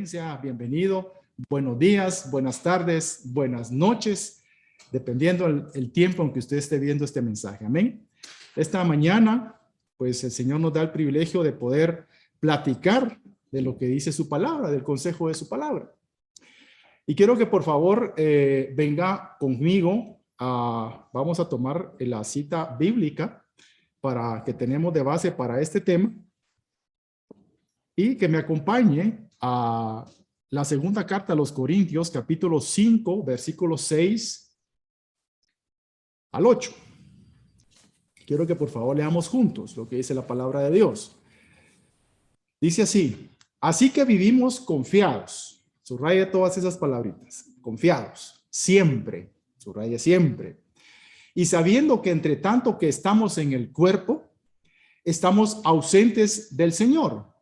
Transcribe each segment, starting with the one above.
Amén. Sea bienvenido. Buenos días, buenas tardes, buenas noches, dependiendo el tiempo en que usted esté viendo este mensaje. Amén. Esta mañana, pues el Señor nos da el privilegio de poder platicar de lo que dice su palabra, del consejo de su palabra. Y quiero que por favor venga conmigo. Vamos a tomar la cita bíblica para que tenemos de base para este tema. Y que me acompañe a la segunda carta a los Corintios, capítulo 5, versículos 6 al 8. Quiero que por favor leamos juntos lo que dice la palabra de Dios. Dice así: así que vivimos confiados. Subraye todas esas palabritas. Confiados, siempre. Subraye siempre. Y sabiendo que entre tanto que estamos en el cuerpo, estamos ausentes del Señor.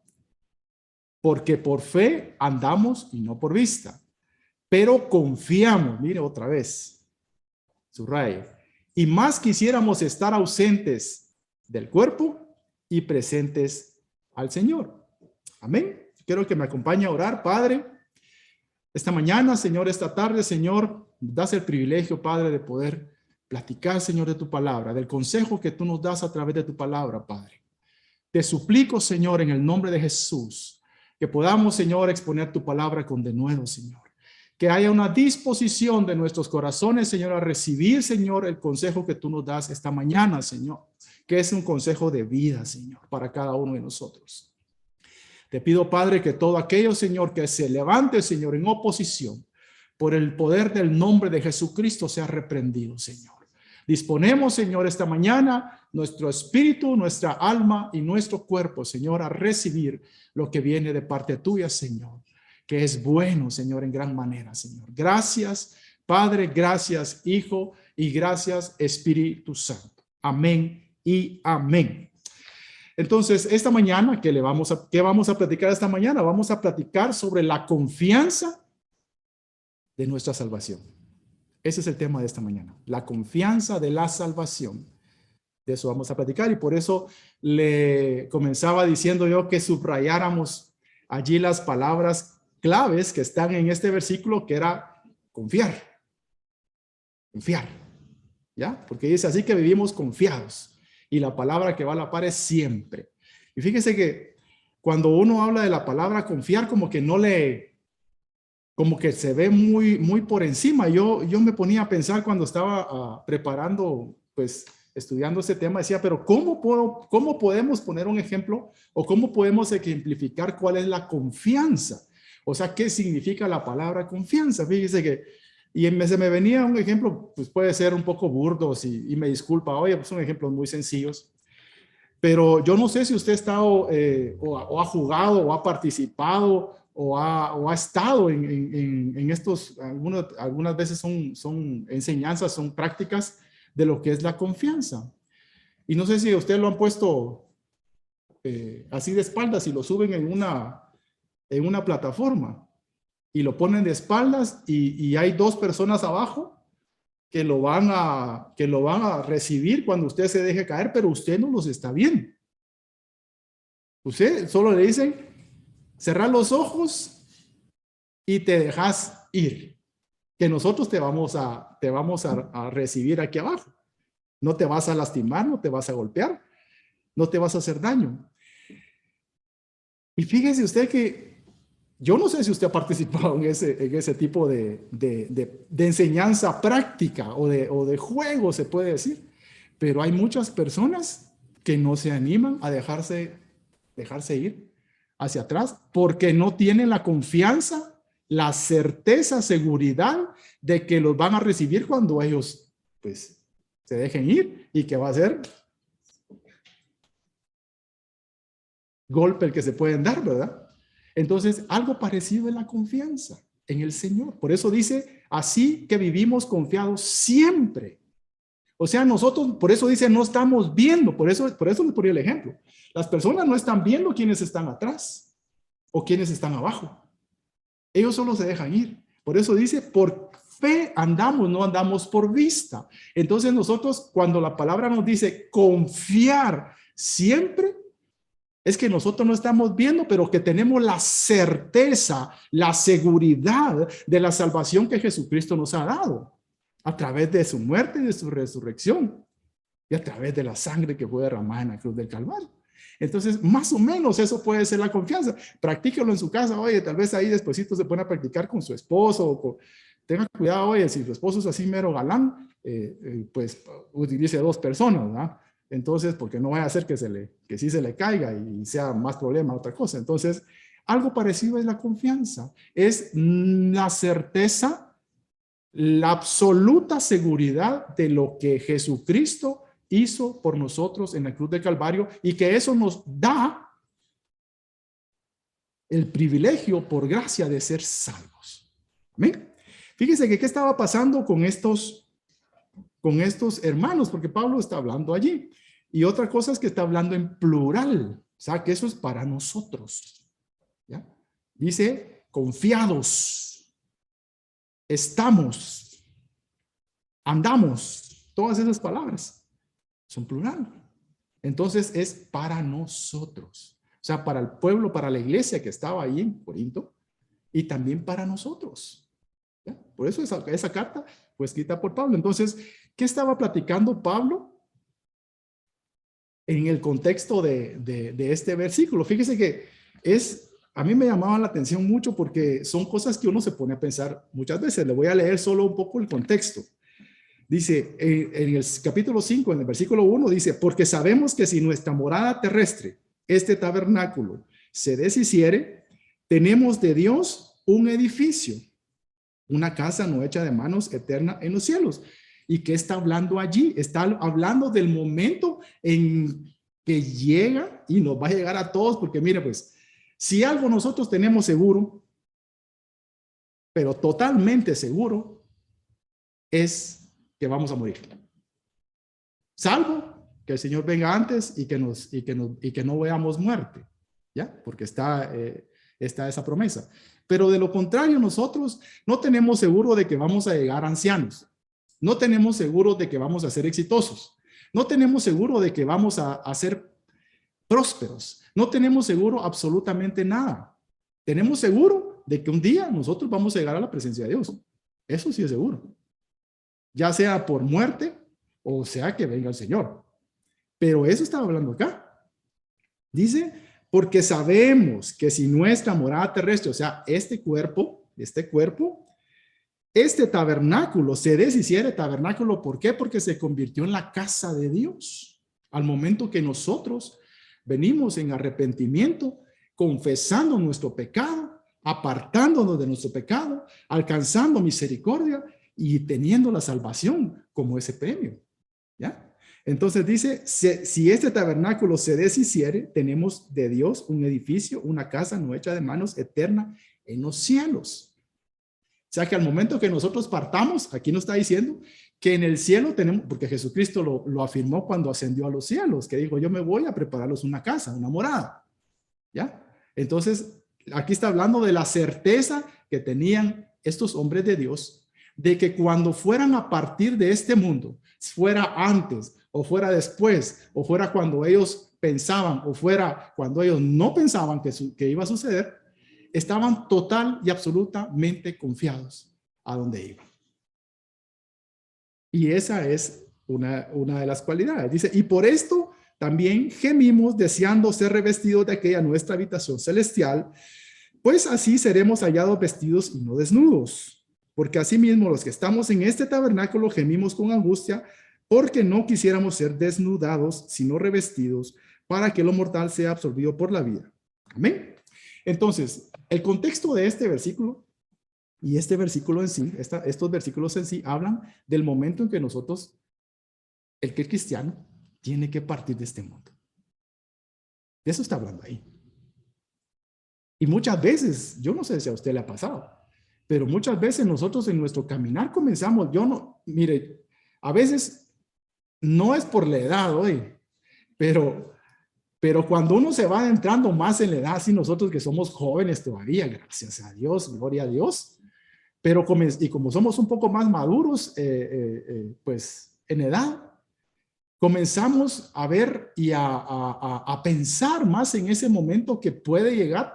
Porque por fe andamos y no por vista. Pero confiamos, mire otra vez, subraye. Y más quisiéramos estar ausentes del cuerpo y presentes al Señor. Amén. Quiero que me acompañe a orar, Padre. Esta mañana, Señor, esta tarde, Señor, das el privilegio, Padre, de poder platicar, Señor, de tu palabra, del consejo que tú nos das a través de tu palabra, Padre. Te suplico, Señor, en el nombre de Jesús, que podamos, Señor, exponer tu palabra con denuedo, Señor. Que haya una disposición de nuestros corazones, Señor, a recibir, Señor, el consejo que tú nos das esta mañana, Señor. Que es un consejo de vida, Señor, para cada uno de nosotros. Te pido, Padre, que todo aquello, Señor, que se levante, Señor, en oposición, por el poder del nombre de Jesucristo, sea reprendido, Señor. Disponemos, Señor, esta mañana nuestro espíritu, nuestra alma y nuestro cuerpo, Señor, a recibir lo que viene de parte tuya, Señor, que es bueno, Señor, en gran manera, Señor. Gracias, Padre, gracias, Hijo, y gracias, Espíritu Santo. Amén y amén. Entonces, esta mañana, ¿qué vamos a platicar esta mañana? Vamos a platicar sobre la confianza de nuestra salvación. Ese es el tema de esta mañana, la confianza de la salvación. De eso vamos a platicar y por eso le comenzaba diciendo yo que subrayáramos allí las palabras claves que están en este versículo, que era confiar. Confiar, ¿ya? Porque dice así que vivimos confiados y la palabra que va a la par es siempre. Y fíjese que cuando uno habla de la palabra confiar, como que como que se ve muy por encima. Yo me ponía a pensar cuando estaba preparando, pues, estudiando este tema, decía, pero ¿cómo podemos poner un ejemplo o cómo podemos ejemplificar cuál es la confianza? O sea, ¿qué significa la palabra confianza? Fíjese que, se me venía un ejemplo, pues puede ser un poco burdo y me disculpa, oye, pues son ejemplos muy sencillos, pero yo no sé si usted ha estado o ha jugado o ha participado o ha estado en estos, algunas veces son enseñanzas, son prácticas de lo que es la confianza. Y no sé si ustedes lo han puesto así de espaldas y lo suben en una plataforma y lo ponen de espaldas y hay dos personas abajo que lo van a recibir cuando usted se deje caer, pero usted no los está viendo. Usted solo le dicen, cerrar los ojos y te dejas ir. Que nosotros te vamos a recibir aquí abajo. No te vas a lastimar, no te vas a golpear, no te vas a hacer daño. Y fíjese usted que yo no sé si usted ha participado en ese tipo de enseñanza práctica o de juego, se puede decir. Pero hay muchas personas que no se animan a dejarse ir hacia atrás porque no tienen la confianza, la certeza, seguridad de que los van a recibir cuando ellos, pues, se dejen ir y que va a ser golpe el que se pueden dar, ¿verdad? Entonces, algo parecido es la confianza en el Señor. Por eso dice, así que vivimos confiados siempre. O sea, nosotros, por eso dice, no estamos viendo, por eso les ponía el ejemplo. Las personas no están viendo quiénes están atrás o quiénes están abajo. Ellos solo se dejan ir. Por eso dice, por fe andamos, no andamos por vista. Entonces nosotros, cuando la palabra nos dice confiar siempre, es que nosotros no estamos viendo, pero que tenemos la certeza, la seguridad de la salvación que Jesucristo nos ha dado a través de su muerte y de su resurrección y a través de la sangre que fue derramada en la cruz del Calvario. Entonces, más o menos eso puede ser la confianza. Practíquelo en su casa. Oye, tal vez ahí despuesito se pone a practicar con su esposo. Tenga cuidado, oye, si su esposo es así mero galán, pues utilice 2 personas, ¿verdad? Entonces, porque no vaya a hacer que sí se le caiga y sea más problema otra cosa. Entonces, algo parecido es la confianza. Es la certeza, la absoluta seguridad de lo que Jesucristo hizo por nosotros en la cruz del Calvario, y que eso nos da el privilegio por gracia de ser salvos. ¿Amén? Fíjense que qué estaba pasando con estos hermanos, porque Pablo está hablando allí. Y otra cosa es que está hablando en plural, o sea, que eso es para nosotros. ¿Ya? Dice, confiados, estamos, andamos, todas esas palabras son plural. Entonces es para nosotros. O sea, para el pueblo, para la iglesia que estaba ahí en Corinto, y también para nosotros. ¿Ya? Por eso esa carta fue escrita por Pablo. Entonces, ¿qué estaba platicando Pablo en el contexto de este versículo? Fíjese que a mí me llamaba la atención mucho porque son cosas que uno se pone a pensar muchas veces. Le voy a leer solo un poco el contexto. Dice, en el capítulo 5, en el versículo 1, dice, porque sabemos que si nuestra morada terrestre, este tabernáculo, se deshiciere, tenemos de Dios un edificio, una casa no hecha de manos, eterna en los cielos. ¿Y qué está hablando allí? Está hablando del momento en que llega, y nos va a llegar a todos, porque mire, pues, si algo nosotros tenemos seguro, pero totalmente seguro, es que vamos a morir. Salvo que el Señor venga antes y que no veamos muerte, ¿ya? Porque está esa promesa. Pero de lo contrario, nosotros no tenemos seguro de que vamos a llegar ancianos. No tenemos seguro de que vamos a ser exitosos. No tenemos seguro de que vamos a ser prósperos. No tenemos seguro absolutamente nada. Tenemos seguro de que un día nosotros vamos a llegar a la presencia de Dios. Eso sí es seguro. Ya sea por muerte o sea que venga el Señor. Pero eso estaba hablando acá. Dice, porque sabemos que si nuestra morada terrestre, o sea, este cuerpo, este tabernáculo se deshiciere. Tabernáculo, ¿por qué? Porque se convirtió en la casa de Dios. Al momento que nosotros venimos en arrepentimiento, confesando nuestro pecado, apartándonos de nuestro pecado, alcanzando misericordia y teniendo la salvación como ese premio. ¿Ya? Entonces dice, si este tabernáculo se deshiciere, tenemos de Dios un edificio, una casa no hecha de manos, eterna en los cielos. O sea que al momento que nosotros partamos, aquí nos está diciendo que en el cielo tenemos, porque Jesucristo lo afirmó cuando ascendió a los cielos, que dijo, yo me voy a prepararlos una casa, una morada. ¿Ya? Entonces, aquí está hablando de la certeza que tenían estos hombres de Dios, de que cuando fueran a partir de este mundo, fuera antes o fuera después, o fuera cuando ellos pensaban o fuera cuando ellos no pensaban que iba a suceder, estaban total y absolutamente confiados a dónde iban. Y esa es una de las cualidades. Dice, y por esto también gemimos deseando ser revestidos de aquella nuestra habitación celestial, pues así seremos hallados vestidos y no desnudos. Porque asimismo los que estamos en este tabernáculo gemimos con angustia, porque no quisiéramos ser desnudados, sino revestidos, para que lo mortal sea absorbido por la vida. Amén. Entonces, el contexto de este versículo y este versículo en sí, estos versículos en sí hablan del momento en que nosotros, el que es cristiano, tiene que partir de este mundo. De eso está hablando ahí. Y muchas veces, yo no sé si a usted le ha pasado, pero muchas veces nosotros en nuestro caminar comenzamos, mire, a veces no es por la edad hoy, pero cuando uno se va adentrando más en la edad, así nosotros que somos jóvenes todavía, gracias a Dios, gloria a Dios, pero como somos un poco más maduros, pues en edad, comenzamos a ver y a pensar más en ese momento que puede llegar,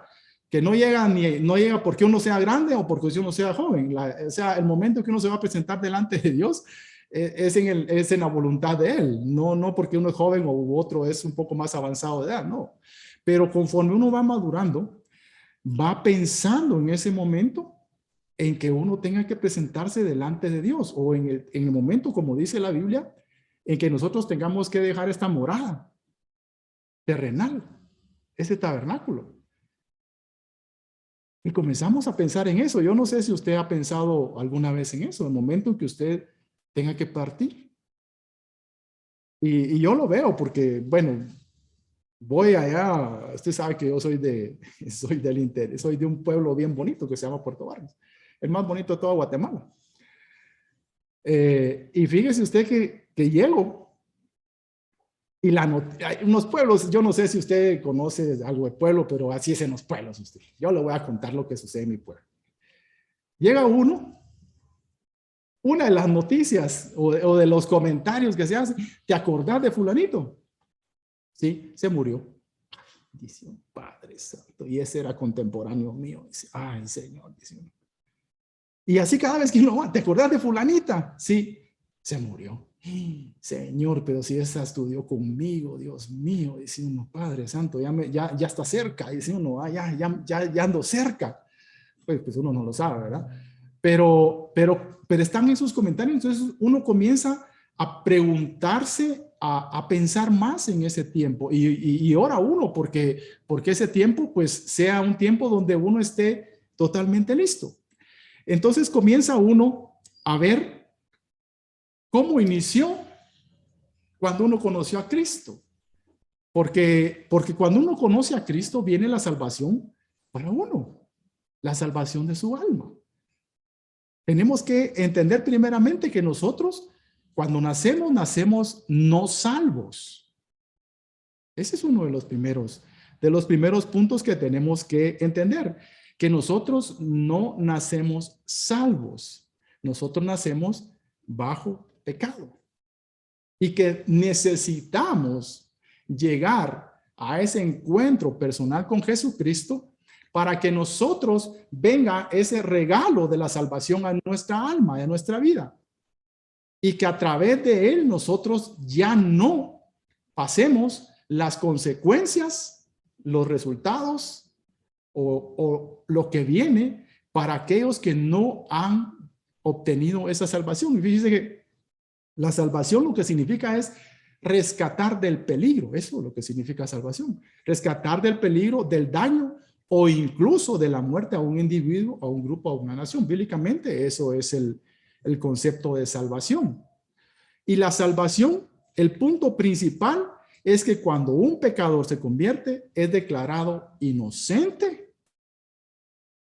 que no llega porque uno sea grande o porque uno sea joven. O sea, el momento que uno se va a presentar delante de Dios es en la voluntad de Él, no porque uno es joven o otro es un poco más avanzado de edad, no. Pero conforme uno va madurando, va pensando en ese momento en que uno tenga que presentarse delante de Dios, o en el momento, como dice la Biblia, en que nosotros tengamos que dejar esta morada terrenal, ese tabernáculo. Y comenzamos a pensar en eso. Yo no sé si usted ha pensado alguna vez en eso, el momento en que usted tenga que partir. Y yo lo veo porque, bueno, voy allá, usted sabe que yo soy del interior, soy de un pueblo bien bonito que se llama Puerto Barrios, el más bonito de toda Guatemala. Y fíjese usted que llego y hay unos pueblos, yo no sé si usted conoce algo de pueblo, pero así es en los pueblos usted. Yo le voy a contar lo que sucede en mi pueblo. Llega una de las noticias o de los comentarios que se hacen, ¿te acordás de fulanito? Sí, se murió. Dice, Padre Santo, y ese era contemporáneo mío. Dice, ay, Señor, dice uno. Y así cada vez que uno va, ¿te acordás de fulanita? Sí, se murió. Señor, pero si esa estudió conmigo, Dios mío, dice uno, Padre Santo, ya está cerca, dice uno, ah, ya ando cerca. Pues uno no lo sabe, ¿verdad? Pero están en sus comentarios, entonces uno comienza a preguntarse, a pensar más en ese tiempo y ora uno porque ese tiempo pues sea un tiempo donde uno esté totalmente listo. Entonces comienza uno a ver cómo inició cuando uno conoció a Cristo. Porque cuando uno conoce a Cristo viene la salvación para uno, la salvación de su alma. Tenemos que entender primeramente que nosotros cuando nacemos no salvos. Ese es uno de los primeros puntos que tenemos que entender, que nosotros no nacemos salvos. Nosotros nacemos bajo pecado y que necesitamos llegar a ese encuentro personal con Jesucristo para que nosotros venga ese regalo de la salvación a nuestra alma, a nuestra vida. Y que a través de él nosotros ya no pasemos las consecuencias, los resultados o lo que viene para aquellos que no han obtenido esa salvación. Y fíjese que la salvación lo que significa es rescatar del peligro. Eso es lo que significa salvación. Rescatar del peligro, del daño o incluso de la muerte a un individuo, a un grupo, a una nación. Bíblicamente eso es el concepto de salvación. Y la salvación, el punto principal es que cuando un pecador se convierte, es declarado inocente.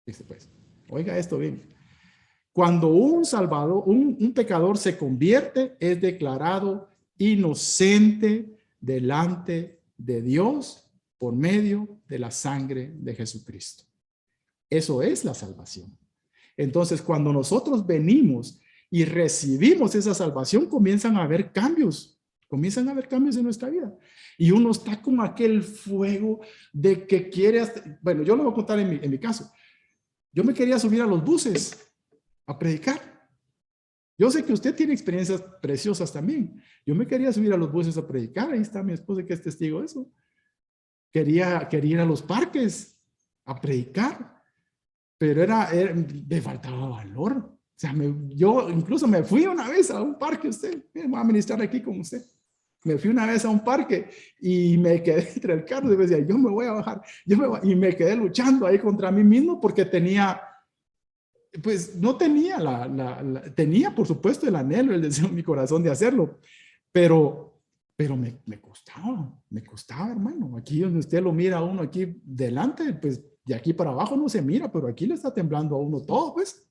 Dice pues, oiga esto bien. Cuando un pecador se convierte, es declarado inocente delante de Dios por medio de la sangre de Jesucristo. Eso es la salvación. Entonces, cuando nosotros venimos y recibimos esa salvación, comienzan a haber cambios en nuestra vida. Y uno está con aquel fuego de que quiere, bueno, yo lo voy a contar en mi caso. Yo me quería subir a los buses a predicar. Yo sé que usted tiene experiencias preciosas también. Yo me quería subir a los buses a predicar. Ahí está mi esposa que es testigo de eso. Quería ir a los parques a predicar, pero me faltaba valor. O sea, yo incluso me fui una vez a un parque, me voy a ministrar aquí con usted. Me fui una vez a un parque y me quedé entre el carro y decía, yo me voy a bajar, y me quedé luchando ahí contra mí mismo porque pues no tenía tenía por supuesto el anhelo, el deseo en mi corazón de hacerlo, pero me costaba, hermano. Aquí donde usted lo mira a uno aquí delante, pues de aquí para abajo no se mira, pero aquí le está temblando a uno todo, pues.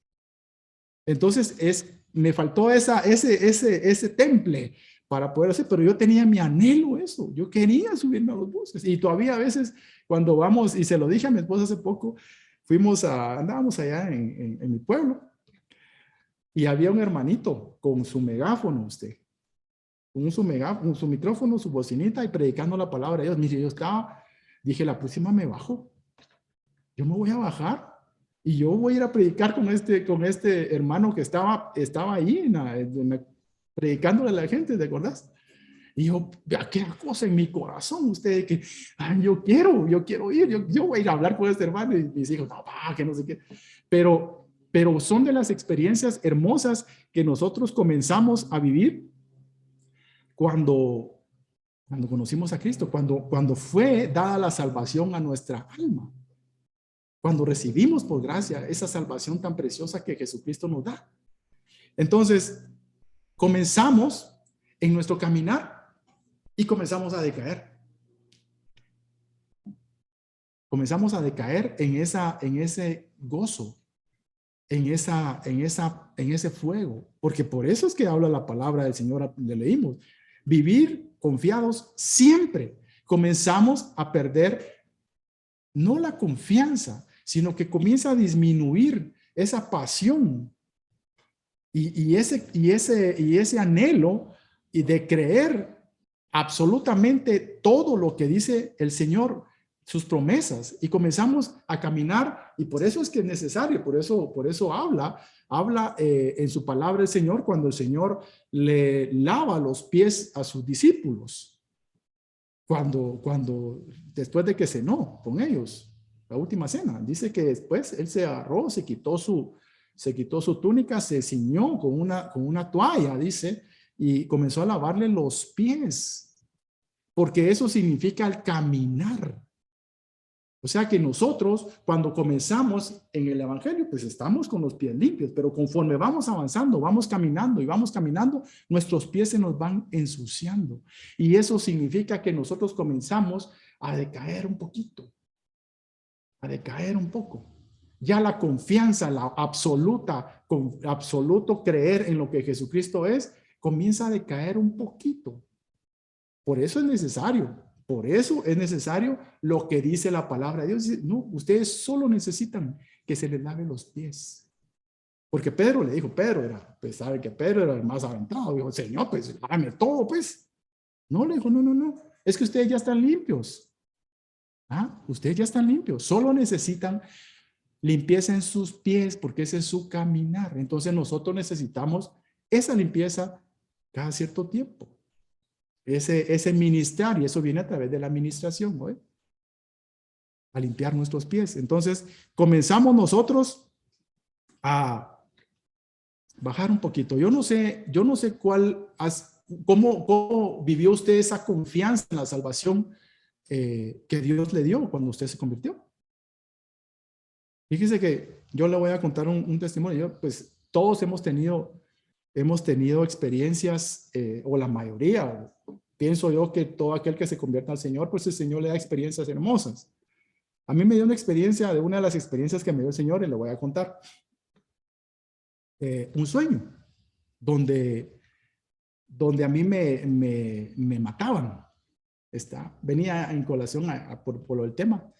Entonces me faltó ese temple para poder hacer, pero yo tenía mi anhelo eso, yo quería subirme a los buses y todavía a veces cuando vamos, y se lo dije a mi esposa hace poco, andábamos allá en mi pueblo y había un hermanito con su megáfono con su micrófono, su bocinita y predicando la palabra de Dios. Mire, dije, la próxima me bajo. Yo me voy a bajar y yo voy a ir a predicar con este hermano que estaba ahí predicándole a la gente, ¿te acordás? Y yo, vea qué cosa en mi corazón, usted, que yo quiero ir, yo voy a ir a hablar con este hermano. Y mis hijos, no, que no sé qué. Pero son de las experiencias hermosas que nosotros comenzamos a vivir cuando conocimos a Cristo, cuando fue dada la salvación a nuestra alma. Cuando recibimos por gracia esa salvación tan preciosa que Jesucristo nos da. Entonces, comenzamos en nuestro caminar y comenzamos a decaer. Comenzamos a decaer en ese gozo, en ese fuego. Porque por eso es que habla la palabra del Señor, le leímos. Vivir confiados siempre. Comenzamos a perder no la confianza, sino que comienza a disminuir esa pasión y ese anhelo y de creer absolutamente todo lo que dice el Señor, sus promesas, y comenzamos a caminar, y por eso es que es necesario, por eso habla en su palabra el Señor, cuando el Señor le lava los pies a sus discípulos, después de que cenó con ellos, la última cena, dice que después él se agarró, se quitó su túnica, se ciñó con una toalla, dice, y comenzó a lavarle los pies, porque eso significa el caminar. O sea que nosotros, cuando comenzamos en el evangelio, pues estamos con los pies limpios, pero conforme vamos avanzando, vamos caminando, nuestros pies se nos van ensuciando. Y eso significa que nosotros comenzamos a decaer un poquito, a decaer un poco. Ya la confianza, la absoluto creer en lo que Jesucristo es, comienza a decaer un poquito. Por eso es necesario lo que dice la palabra de Dios. Dice, no, ustedes solo necesitan que se les lave los pies. Porque Pedro le dijo, pues sabe que Pedro era el más aventado. Dijo, Señor, pues lávame todo, pues. No, le dijo, no, es que ustedes ya están limpios. Ustedes ya están limpios. Solo necesitan limpieza en sus pies, porque ese es su caminar. Entonces nosotros necesitamos esa limpieza cada cierto tiempo. Ese ministrar, y eso viene a través de la administración, ¿no? A limpiar nuestros pies. Entonces, comenzamos nosotros a bajar un poquito. Yo no sé cómo vivió usted esa confianza en la salvación que Dios le dio cuando usted se convirtió. Fíjese que yo le voy a contar un testimonio. Pues todos hemos tenido experiencias, o la mayoría, pienso yo que todo aquel que se convierta al Señor, pues el Señor le da experiencias hermosas. A mí me dio una de las experiencias que me dio el Señor, y le voy a contar. Un sueño, donde a mí me mataban. Venía en colación por el tema.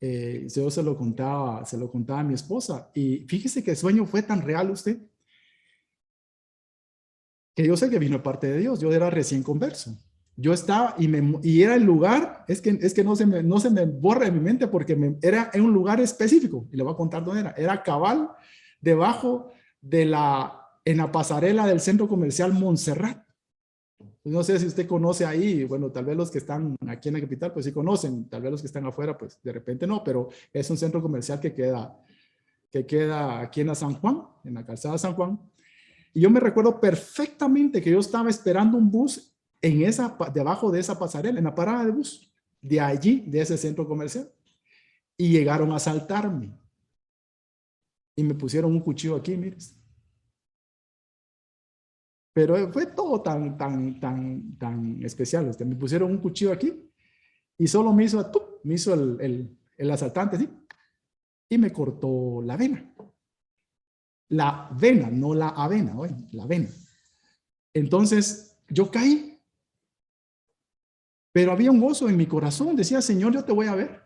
Yo se lo contaba a mi esposa, y fíjese que el sueño fue tan real, usted, que yo sé que vino parte de Dios. Yo era recién converso. Yo estaba y era el lugar, es que no se me borra de mi mente, porque era en un lugar específico, y le voy a contar dónde era. Era cabal debajo en la pasarela del centro comercial Montserrat. No sé si usted conoce ahí, bueno, tal vez los que están aquí en la capital, pues sí conocen, tal vez los que están afuera, pues de repente no, pero es un centro comercial que queda aquí en la San Juan, en la calzada San Juan. Y yo me recuerdo perfectamente que yo estaba esperando un bus debajo de esa pasarela, en la parada de bus, de allí, de ese centro comercial. Y llegaron a asaltarme. Y me pusieron un cuchillo aquí, mires. Pero fue todo tan especial. Me pusieron un cuchillo aquí y solo me hizo el asaltante, ¿sí? Y me cortó la vena. La vena, no la avena, oye, la vena. Entonces yo caí. Pero había un gozo en mi corazón. Decía, Señor, yo te voy a ver.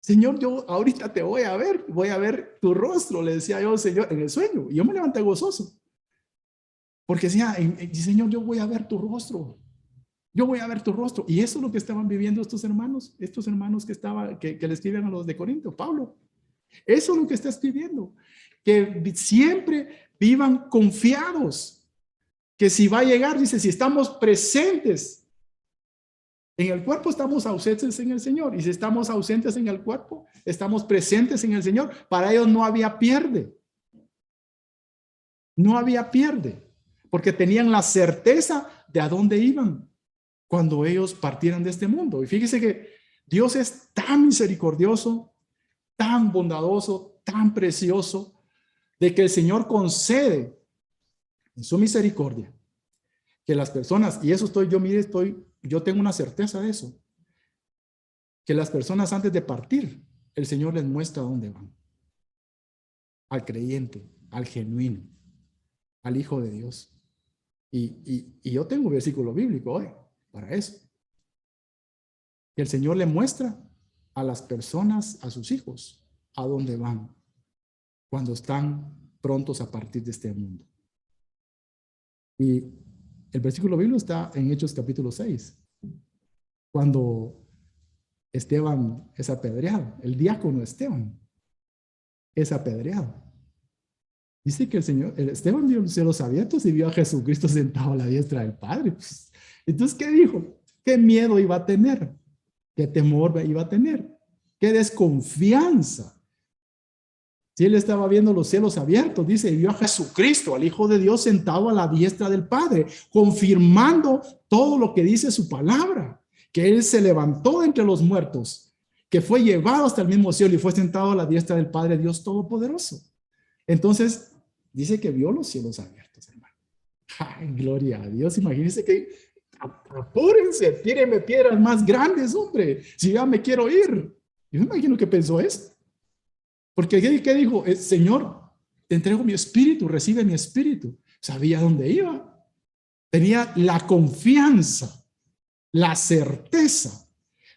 Señor, yo ahorita te voy a ver tu rostro, le decía yo, Señor, en el sueño. Y yo me levanté gozoso. Porque decía, Señor, yo voy a ver tu rostro. Yo voy a ver tu rostro. Y eso es lo que estaban viviendo estos hermanos que le escriben a los de Corinto, Pablo. Eso es lo que está escribiendo. Que siempre vivan confiados. Que si va a llegar, dice, si estamos presentes en el cuerpo, estamos ausentes en el Señor. Y si estamos ausentes en el cuerpo, estamos presentes en el Señor. Para ellos no había pierde. No había pierde. Porque tenían la certeza de a dónde iban cuando ellos partieran de este mundo. Y fíjese que Dios es tan misericordioso, tan bondadoso, tan precioso, de que el Señor concede en su misericordia que las personas, y eso yo tengo una certeza de eso, que las personas antes de partir, el Señor les muestra dónde van. Al creyente, al genuino, al Hijo de Dios. Y yo tengo un versículo bíblico hoy para eso. Que el Señor le muestra a las personas, a sus hijos, a dónde van cuando están prontos a partir de este mundo. Y el versículo bíblico está en Hechos capítulo 6, cuando Esteban es apedreado, el diácono Esteban es apedreado. Dice que Esteban vio los cielos abiertos y vio a Jesucristo sentado a la diestra del Padre. Entonces, ¿qué dijo? ¿Qué miedo iba a tener? ¿Qué temor iba a tener? ¿Qué desconfianza? Si él estaba viendo los cielos abiertos, dice, y vio a Jesucristo, al Hijo de Dios, sentado a la diestra del Padre, confirmando todo lo que dice su palabra, que él se levantó de entre los muertos, que fue llevado hasta el mismo cielo y fue sentado a la diestra del Padre Dios Todopoderoso. Entonces, dice que vio los cielos abiertos, hermano. Ay, gloria a Dios. Imagínense que, apúrense, tírenme piedras más grandes, hombre, si ya me quiero ir. Yo me imagino que pensó eso. Porque ¿qué dijo? Señor, te entrego mi espíritu, recibe mi espíritu. Sabía dónde iba. Tenía la confianza, la certeza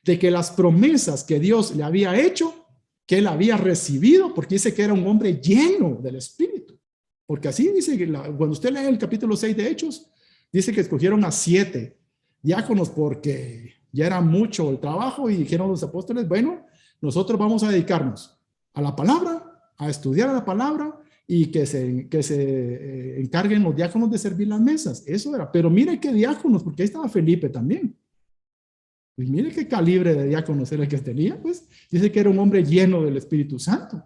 de que las promesas que Dios le había hecho, que él había recibido, porque dice que era un hombre lleno del espíritu. Porque así dice, cuando usted lee el capítulo 6 de Hechos, dice que escogieron a 7 diáconos porque ya era mucho el trabajo y dijeron los apóstoles, bueno, nosotros vamos a dedicarnos a la palabra, a estudiar la palabra y que se encarguen los diáconos de servir las mesas. Eso era. Pero mire qué diáconos, porque ahí estaba Felipe también. Y mire qué calibre de diáconos era el que tenía, pues. Dice que era un hombre lleno del Espíritu Santo.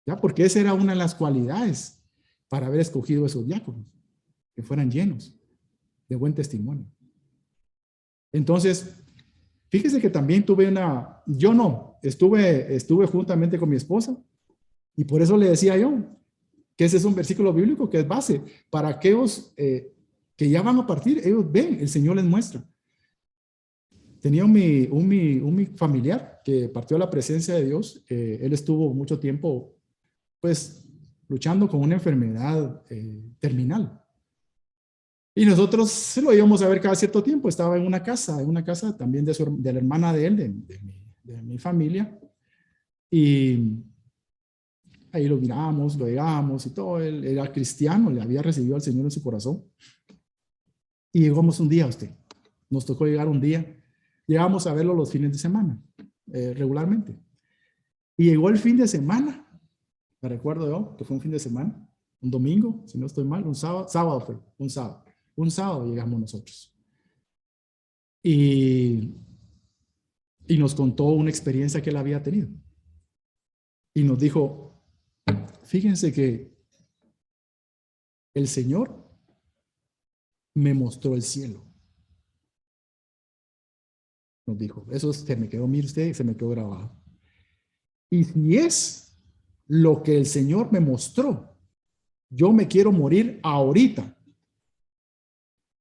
¿Ya? Porque esa era una de las cualidades para haber escogido esos diáconos, que fueran llenos de buen testimonio. Entonces, fíjese que también estuve juntamente con mi esposa y por eso le decía yo que ese es un versículo bíblico que es base para aquellos que ya van a partir. Ellos ven, el Señor les muestra. Tenía un familiar que partió a la presencia de Dios. Él estuvo mucho tiempo, pues, luchando con una enfermedad terminal. Y nosotros se lo íbamos a ver cada cierto tiempo. Estaba en una casa también de la hermana de él, de mi familia. Y ahí lo mirábamos, lo llegábamos y todo. Él era cristiano, le había recibido al Señor en su corazón. Y llegamos un día nos tocó llegar un día. Llegamos a verlo los fines de semana, regularmente. Y llegó el fin de semana. Me recuerdo yo que fue un fin de semana, un domingo, si no estoy mal, un sábado fue, un sábado. Un sábado llegamos nosotros. Y nos contó una experiencia que él había tenido. Y nos dijo, fíjense que el Señor me mostró el cielo. Nos dijo, eso se me quedó, mire usted, se me quedó grabado. Y si es lo que el Señor me mostró, yo me quiero morir ahorita.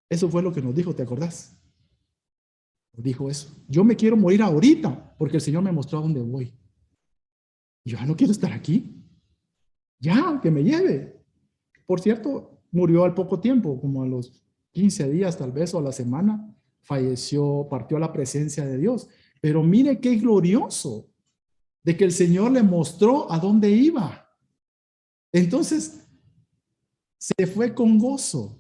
Eso fue lo que nos dijo, ¿te acordás? Nos dijo eso. Yo me quiero morir ahorita porque el Señor me mostró a dónde voy. Yo ya no quiero estar aquí. Ya, que me lleve. Por cierto, murió al poco tiempo, como a los 15 días tal vez o a la semana. Falleció, partió a la presencia de Dios. Pero mire qué glorioso de que el Señor le mostró a dónde iba. Entonces, se fue con gozo,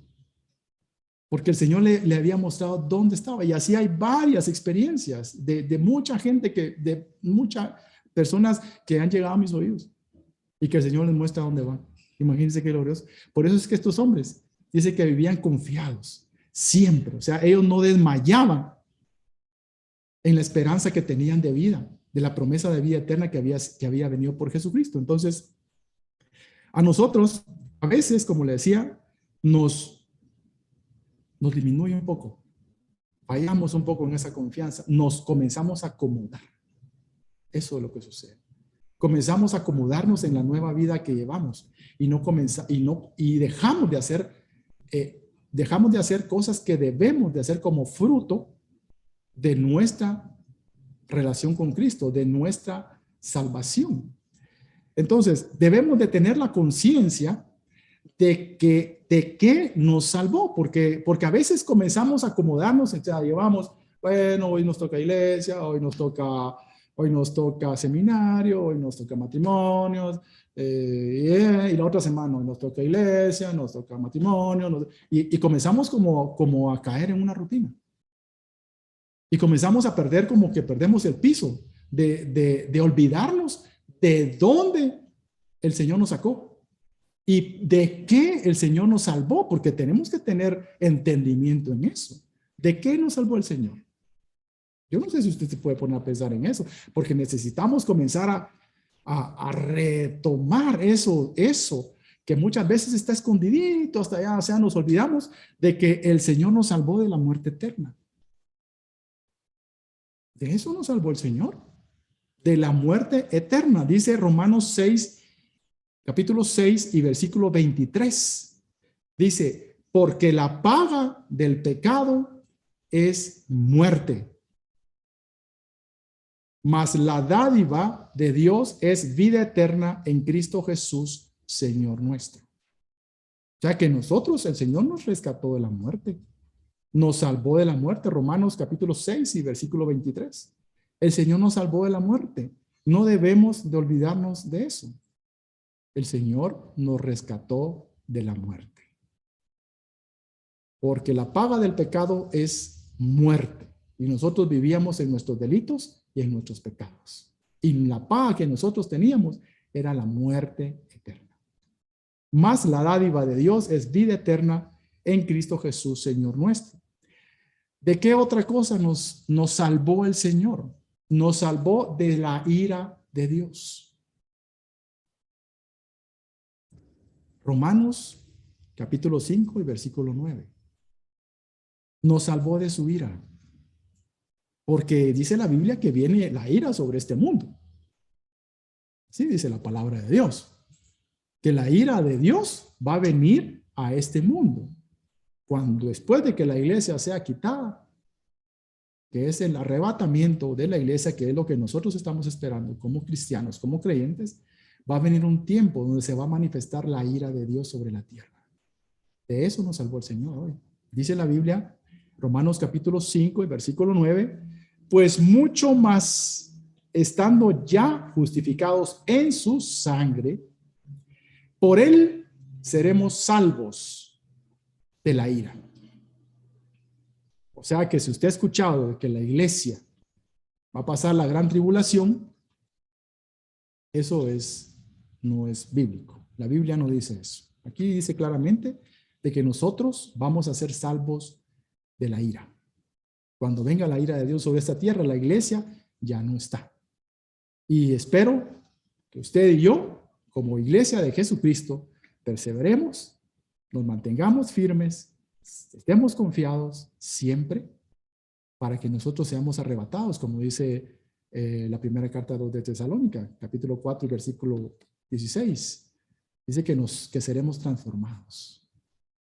porque el Señor le había mostrado dónde estaba. Y así hay varias experiencias de mucha gente, de muchas personas que han llegado a mis oídos y que el Señor les muestra dónde van. Imagínense qué glorioso. Por eso es que estos hombres, dice que vivían confiados, siempre. O sea, ellos no desmayaban en la esperanza que tenían de vida, de la promesa de vida eterna que había venido por Jesucristo. Entonces, a nosotros, a veces, como le decía, nos disminuye un poco. Fallamos un poco en esa confianza. Nos comenzamos a acomodar. Eso es lo que sucede. Comenzamos a acomodarnos en la nueva vida que llevamos y dejamos de hacer cosas que debemos de hacer como fruto de nuestra relación con Cristo, de nuestra salvación. Entonces, debemos de tener la conciencia de que nos salvó, porque a veces comenzamos a acomodarnos, o sea, llevamos, bueno, hoy nos toca iglesia, hoy nos toca seminario, hoy nos toca matrimonios, y la otra semana nos toca iglesia, nos toca matrimonio, y comenzamos como a caer en una rutina. Y comenzamos a perder, como que perdemos el piso de olvidarnos de dónde el Señor nos sacó y de qué el Señor nos salvó, porque tenemos que tener entendimiento en eso. ¿De qué nos salvó el Señor? Yo no sé si usted se puede poner a pensar en eso, porque necesitamos comenzar a retomar eso que muchas veces está escondidito hasta allá. O sea, nos olvidamos de que el Señor nos salvó de la muerte eterna. De eso nos salvó el Señor, de la muerte eterna. Dice Romanos 6, capítulo 6 y versículo 23. Dice, porque la paga del pecado es muerte, mas la dádiva de Dios es vida eterna en Cristo Jesús, Señor nuestro. O sea que nosotros, el Señor nos rescató de la muerte. Nos salvó de la muerte. Romanos capítulo 6 y versículo 23. El Señor nos salvó de la muerte. No debemos de olvidarnos de eso. El Señor nos rescató de la muerte. Porque la paga del pecado es muerte. Y nosotros vivíamos en nuestros delitos y en nuestros pecados. Y la paga que nosotros teníamos era la muerte eterna. Mas la dádiva de Dios es vida eterna en Cristo Jesús, Señor nuestro. ¿De qué otra cosa nos salvó el Señor? Nos salvó de la ira de Dios. Romanos capítulo 5 y versículo 9. Nos salvó de su ira. Porque dice la Biblia que viene la ira sobre este mundo. Sí, dice la palabra de Dios. Que la ira de Dios va a venir a este mundo. Cuando después de que la iglesia sea quitada, que es el arrebatamiento de la iglesia, que es lo que nosotros estamos esperando como cristianos, como creyentes, va a venir un tiempo donde se va a manifestar la ira de Dios sobre la tierra. De eso nos salvó el Señor hoy. Dice la Biblia, Romanos capítulo 5 y versículo 9, pues mucho más, estando ya justificados en su sangre, por él seremos salvos de la ira. O sea que si usted ha escuchado de que la iglesia va a pasar la gran tribulación, eso no es bíblico. La Biblia no dice eso. Aquí dice claramente de que nosotros vamos a ser salvos de la ira. Cuando venga la ira de Dios sobre esta tierra, la iglesia ya no está. Y espero que usted y yo, como iglesia de Jesucristo, perseveremos, nos mantengamos firmes, estemos confiados siempre para que nosotros seamos arrebatados, como dice la primera carta de Tesalónica, capítulo 4, versículo 16. Dice que seremos transformados,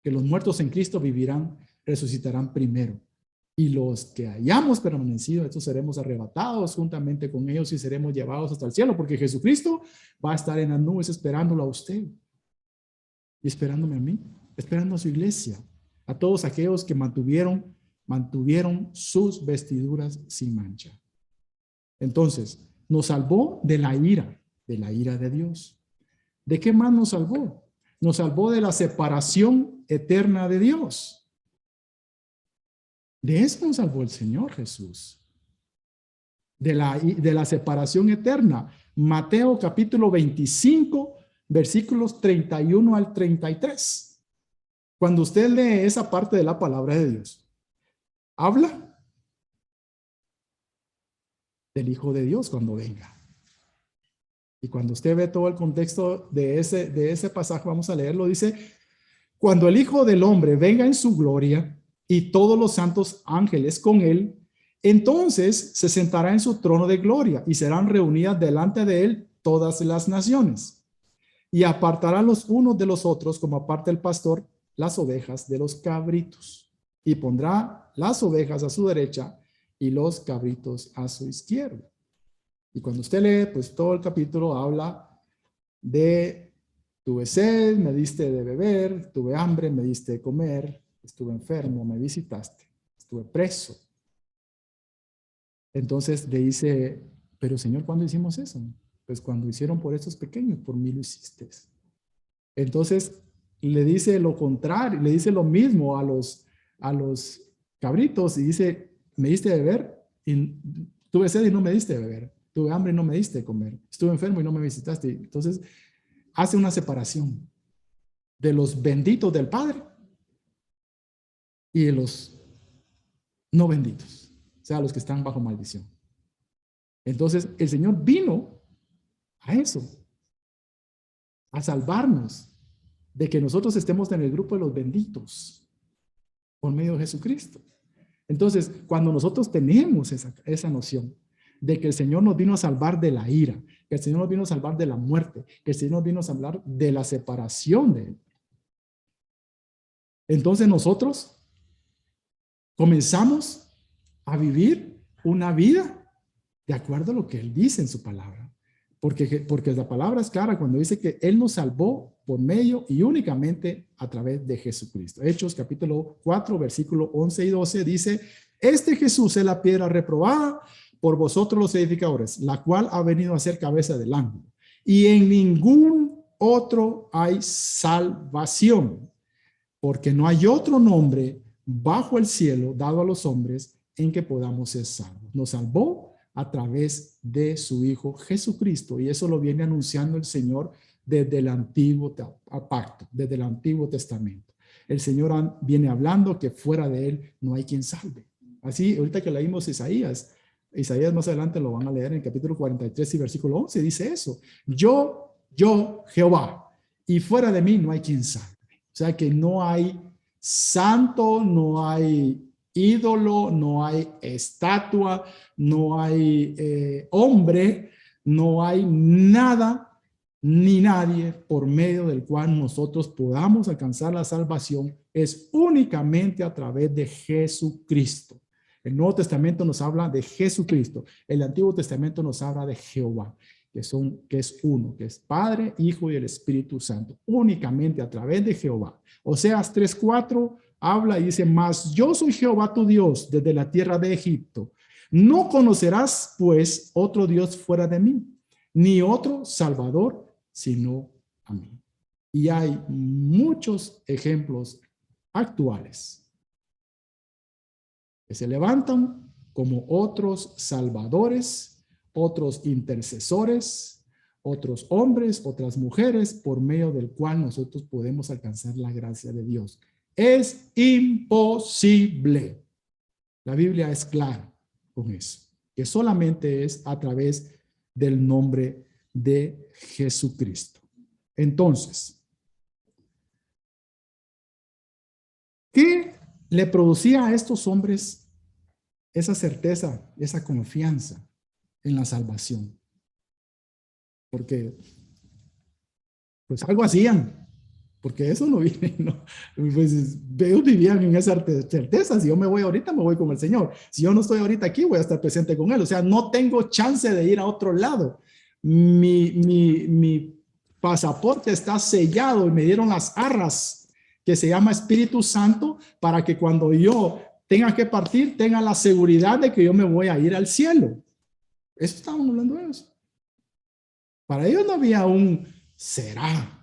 que los muertos en Cristo vivirán, resucitarán primero. Y los que hayamos permanecido, estos seremos arrebatados juntamente con ellos y seremos llevados hasta el cielo, porque Jesucristo va a estar en las nubes esperándolo a usted y esperándome a mí, esperando a su iglesia, a todos aquellos que mantuvieron sus vestiduras sin mancha. Entonces, nos salvó de la ira de Dios. ¿De qué más nos salvó? Nos salvó de la separación eterna de Dios. De eso nos salvó el Señor Jesús. De la separación eterna. Mateo capítulo 25, versículos 31 al 33. Cuando usted lee esa parte de la palabra de Dios, habla del Hijo de Dios cuando venga. Y cuando usted ve todo el contexto de ese pasaje, vamos a leerlo, dice, cuando el Hijo del Hombre venga en su gloria y todos los santos ángeles con él, entonces se sentará en su trono de gloria y serán reunidas delante de él todas las naciones. Y apartará los unos de los otros como aparta el pastor las ovejas de los cabritos. Y pondrá las ovejas a su derecha y los cabritos a su izquierda. Y cuando usted lee, pues todo el capítulo habla de tuve sed, me diste de beber, tuve hambre, me diste de comer, estuve enfermo, me visitaste, estuve preso. Entonces le dice, pero Señor, ¿cuándo hicimos eso? Pues cuando hicieron por estos pequeños, por mí lo hiciste. Entonces le dice lo contrario, le dice lo mismo a los cabritos y dice, me diste de beber y tuve sed y no me diste de beber. Tuve hambre y no me diste de comer. Estuve enfermo y no me visitaste. Entonces, hace una separación de los benditos del Padre y de los no benditos, o sea, los que están bajo maldición. Entonces, el Señor vino a eso, a salvarnos de que nosotros estemos en el grupo de los benditos por medio de Jesucristo. Entonces, cuando nosotros tenemos esa noción de que el Señor nos vino a salvar de la ira, que el Señor nos vino a salvar de la muerte, que el Señor nos vino a salvar de la separación de Él. Entonces nosotros comenzamos a vivir una vida de acuerdo a lo que Él dice en su palabra. Porque la palabra es clara cuando dice que Él nos salvó por medio y únicamente a través de Jesucristo. Hechos capítulo 4, versículo 11 y 12 dice, este Jesús es la piedra reprobada por vosotros los edificadores, la cual ha venido a ser cabeza del ángulo. Y en ningún otro hay salvación, porque no hay otro nombre bajo el cielo dado a los hombres en que podamos ser salvos. Nos salvó a través de su Hijo Jesucristo, y eso lo viene anunciando el Señor desde el antiguo pacto, desde el Antiguo Testamento. El Señor viene hablando que fuera de Él no hay quien salve. Así, ahorita que leímos Isaías más adelante lo van a leer en el capítulo 43 y versículo 11, dice eso. Yo, Jehová, y fuera de mí no hay quien salve. O sea que no hay santo, no hay ídolo, no hay estatua, no hay hombre, no hay nada ni nadie por medio del cual nosotros podamos alcanzar la salvación. Es únicamente a través de Jesucristo. El Nuevo Testamento nos habla de Jesucristo. El Antiguo Testamento nos habla de Jehová, que es uno, que es Padre, Hijo y el Espíritu Santo. Únicamente a través de Jehová. Oseas 3:4 habla y dice, mas yo soy Jehová tu Dios desde la tierra de Egipto. No conocerás pues otro Dios fuera de mí, ni otro Salvador sino a mí. Y hay muchos ejemplos actuales que se levantan como otros salvadores, otros intercesores, otros hombres, otras mujeres, por medio del cual nosotros podemos alcanzar la gracia de Dios. Es imposible. La Biblia es clara con eso, que solamente es a través del nombre de Jesucristo. Entonces, ¿qué le producía a estos hombres esa certeza, esa confianza en la salvación? Porque pues algo hacían, porque eso no viene, no, pues ellos vivían en esa certeza. Si yo me voy ahorita, me voy con el Señor. Si yo no estoy ahorita aquí, voy a estar presente con Él. O sea, no tengo chance de ir a otro lado. Mi pasaporte está sellado y me dieron las arras que se llama Espíritu Santo para que cuando yo tenga que partir, tenga la seguridad de que yo me voy a ir al cielo. Eso estábamos hablando de eso. Para ellos no había un será.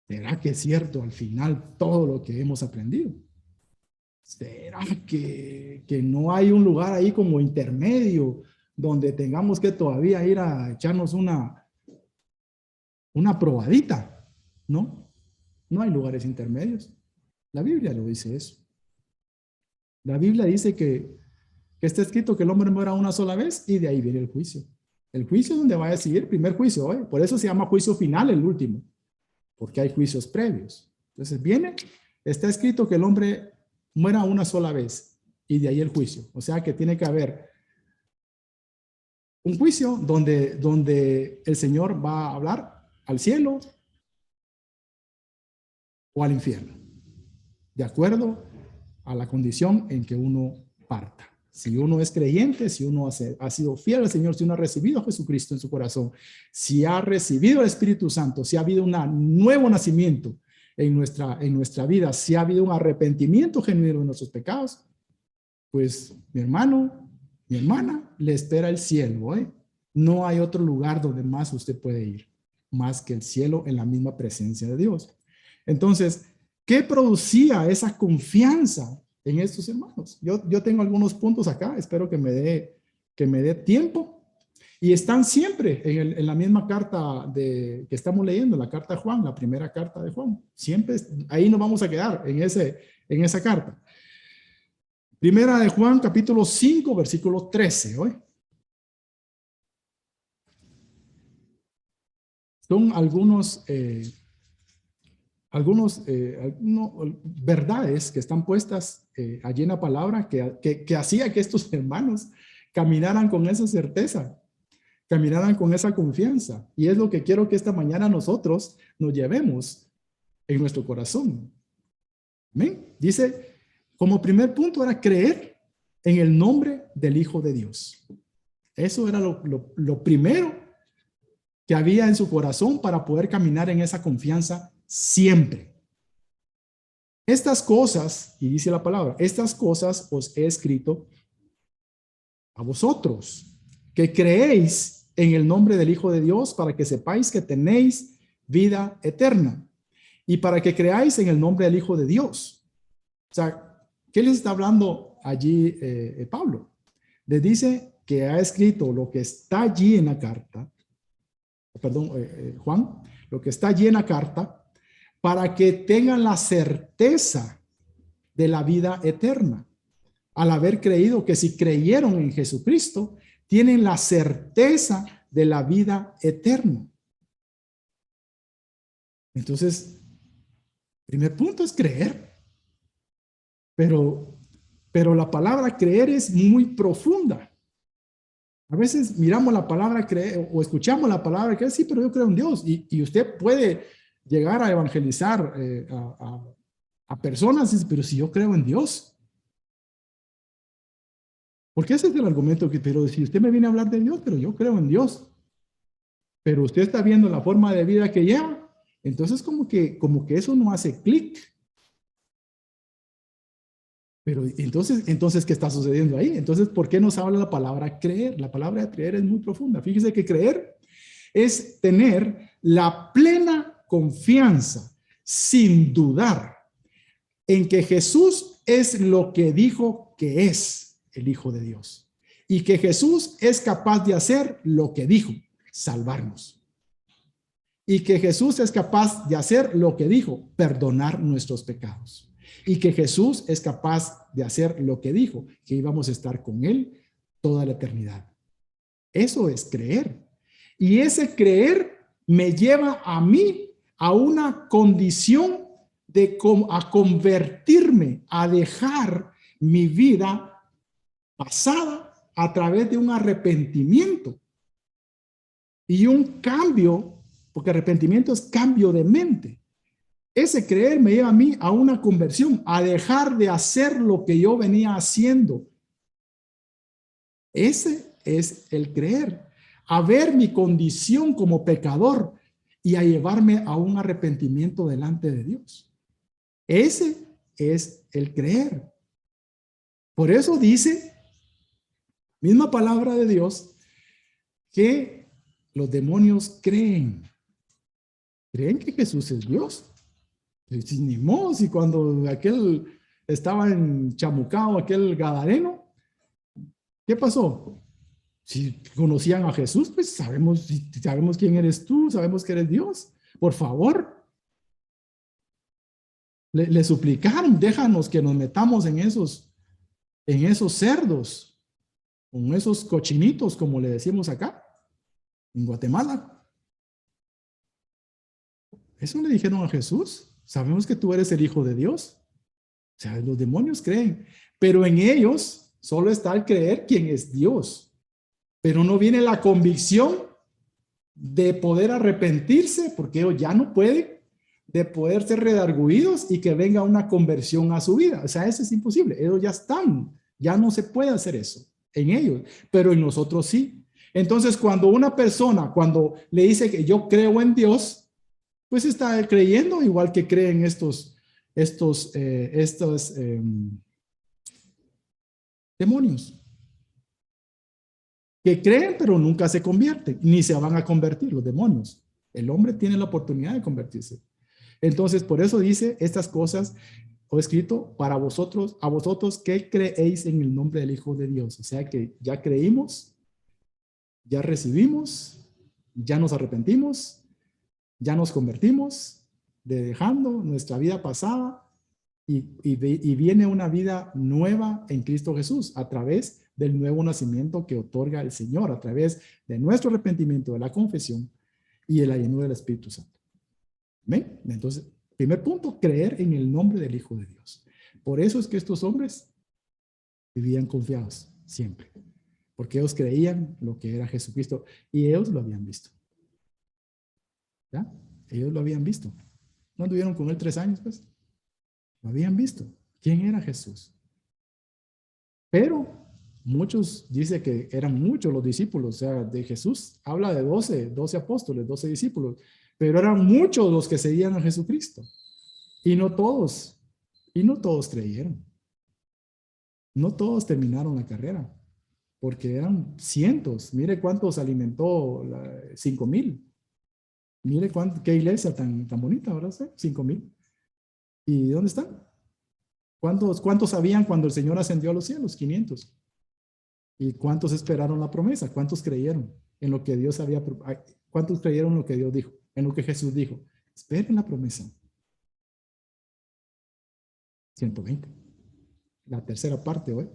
¿Será que es cierto al final todo lo que hemos aprendido? ¿Será que no hay un lugar ahí como intermedio donde tengamos que todavía ir a echarnos una probadita? No, no hay lugares intermedios. La Biblia lo dice eso. La Biblia dice que está escrito que el hombre muera una sola vez y de ahí viene el juicio. El juicio es donde va a decidir el primer juicio, ¿eh? Por eso se llama juicio final el último, porque hay juicios previos. Entonces está escrito que el hombre muera una sola vez y de ahí el juicio. O sea que tiene que haber un juicio donde el Señor va a hablar al cielo o al infierno, de acuerdo a la condición en que uno parta. Si uno es creyente, si uno ha sido fiel al Señor, si uno ha recibido a Jesucristo en su corazón, si ha recibido el Espíritu Santo, si ha habido un nuevo nacimiento en nuestra vida, si ha habido un arrepentimiento genuino de nuestros pecados, pues mi hermano, mi hermana, le espera el cielo, ¿eh? No hay otro lugar donde más usted puede ir, más que el cielo en la misma presencia de Dios. Entonces, ¿qué producía esa confianza en estos hermanos? Yo tengo algunos puntos acá, espero que me dé tiempo. Y están siempre en la misma carta que estamos leyendo, la carta de Juan, la primera carta de Juan. Siempre ahí nos vamos a quedar en esa carta. Primera de Juan, capítulo 5, versículo 13. ¿Oye? Son algunos verdades que están puestas allí en la palabra que hacía que estos hermanos caminaran con esa certeza, caminaran con esa confianza. Y es lo que quiero que esta mañana nosotros nos llevemos en nuestro corazón. ¿Amén? Dice, como primer punto era creer en el nombre del Hijo de Dios. Eso era lo primero que había en su corazón para poder caminar en esa confianza siempre. Estas cosas, y dice la palabra, estas cosas os he escrito a vosotros, que creéis en el nombre del Hijo de Dios, para que sepáis que tenéis vida eterna, y para que creáis en el nombre del Hijo de Dios. O sea, ¿qué les está hablando allí Pablo? Les dice que ha escrito lo que está allí en la carta, Juan, lo que está allí en la carta, para que tengan la certeza de la vida eterna, al haber creído que si creyeron en Jesucristo, tienen la certeza de la vida eterna. Entonces, primer punto es creer, pero la palabra creer es muy profunda. A veces miramos la palabra creer o escuchamos la palabra creer, sí, pero yo creo en Dios. Y usted puede llegar a evangelizar a personas, pero si yo creo en Dios. Porque ese es el argumento pero si usted me viene a hablar de Dios, pero yo creo en Dios. Pero usted está viendo la forma de vida que lleva, entonces como que eso no hace clic. Pero entonces, ¿qué está sucediendo ahí? Entonces, ¿por qué nos habla la palabra creer? La palabra creer es muy profunda. Fíjese que creer es tener la plena confianza, sin dudar, en que Jesús es lo que dijo que es el Hijo de Dios. Y que Jesús es capaz de hacer lo que dijo, salvarnos. Y que Jesús es capaz de hacer lo que dijo, perdonar nuestros pecados. Y que Jesús es capaz de hacer lo que dijo, que íbamos a estar con Él toda la eternidad. Eso es creer. Y ese creer me lleva a mí a una condición a convertirme, a dejar mi vida pasada a través de un arrepentimiento y un cambio, porque arrepentimiento es cambio de mente. Ese creer me lleva a mí a una conversión, a dejar de hacer lo que yo venía haciendo. Ese es el creer, a ver mi condición como pecador y a llevarme a un arrepentimiento delante de Dios. Ese es el creer. Por eso dice, misma palabra de Dios, que los demonios creen que Jesús es Dios. Y ni modo, si cuando aquel estaba enchamucado, aquel gadareno, ¿qué pasó? Si conocían a Jesús, pues sabemos quién eres tú, sabemos que eres Dios. Por favor, le suplicaron, déjanos que nos metamos en esos cerdos, en esos cochinitos, como le decimos acá, en Guatemala. Eso le dijeron a Jesús. Sabemos que tú eres el Hijo de Dios. O sea, los demonios creen, pero en ellos solo está el creer quién es Dios. Pero no viene la convicción de poder arrepentirse, porque ellos ya no pueden, de poder ser redarguidos y que venga una conversión a su vida. O sea, eso es imposible. Ellos ya están, ya no se puede hacer eso en ellos, pero en nosotros sí. Entonces, cuando una persona, cuando le dice que yo creo en Dios, pues está creyendo igual que creen estos demonios. Que creen, pero nunca se convierten, ni se van a convertir los demonios. El hombre tiene la oportunidad de convertirse. Entonces, por eso dice estas cosas, o escrito para vosotros, a vosotros que creéis en el nombre del Hijo de Dios. O sea que ya creímos, ya recibimos, ya nos arrepentimos, ya nos convertimos, dejando nuestra vida pasada y viene una vida nueva en Cristo Jesús a través del nuevo nacimiento que otorga el Señor, a través de nuestro arrepentimiento, de la confesión y de la llenura del Espíritu Santo. ¿Ven? Entonces, primer punto, creer en el nombre del Hijo de Dios. Por eso es que estos hombres vivían confiados siempre, porque ellos creían lo que era Jesucristo y ellos lo habían visto. ¿Ya? Ellos lo habían visto. ¿No anduvieron con él 3 años, pues? Lo habían visto. ¿Quién era Jesús? Pero muchos, dice que eran muchos los discípulos, o sea, de Jesús habla de 12 apóstoles, 12 discípulos, pero eran muchos los que seguían a Jesucristo. Y no todos creyeron. No todos terminaron la carrera, porque eran cientos. Mire cuántos alimentó, 5,000. Mire qué iglesia tan bonita, ¿verdad? 5,000. ¿Y dónde están? ¿Cuántos sabían cuando el Señor ascendió a los cielos? 500. ¿Y cuántos esperaron la promesa? ¿Cuántos creyeron en lo que Dios había? ¿Cuántos creyeron en lo que Dios dijo? En lo que Jesús dijo. Esperen la promesa. 120. La tercera parte hoy.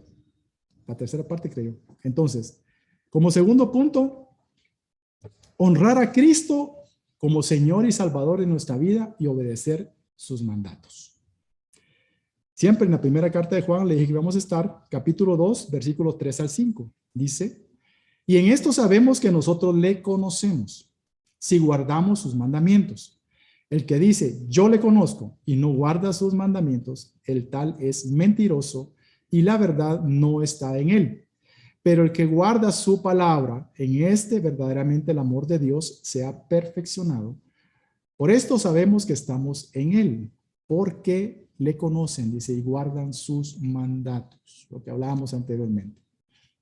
La tercera parte creyó. Entonces, como segundo punto, honrar a Cristo como Señor y Salvador de nuestra vida y obedecer sus mandatos. Siempre en la primera carta de Juan le dije que vamos a estar, capítulo 2, versículos 3 al 5. Dice, y en esto sabemos que nosotros le conocemos, si guardamos sus mandamientos. El que dice, yo le conozco y no guarda sus mandamientos, el tal es mentiroso y la verdad no está en él. Pero el que guarda su palabra, en este verdaderamente el amor de Dios se ha perfeccionado. Por esto sabemos que estamos en él, porque le conocen, dice, y guardan sus mandatos, lo que hablábamos anteriormente.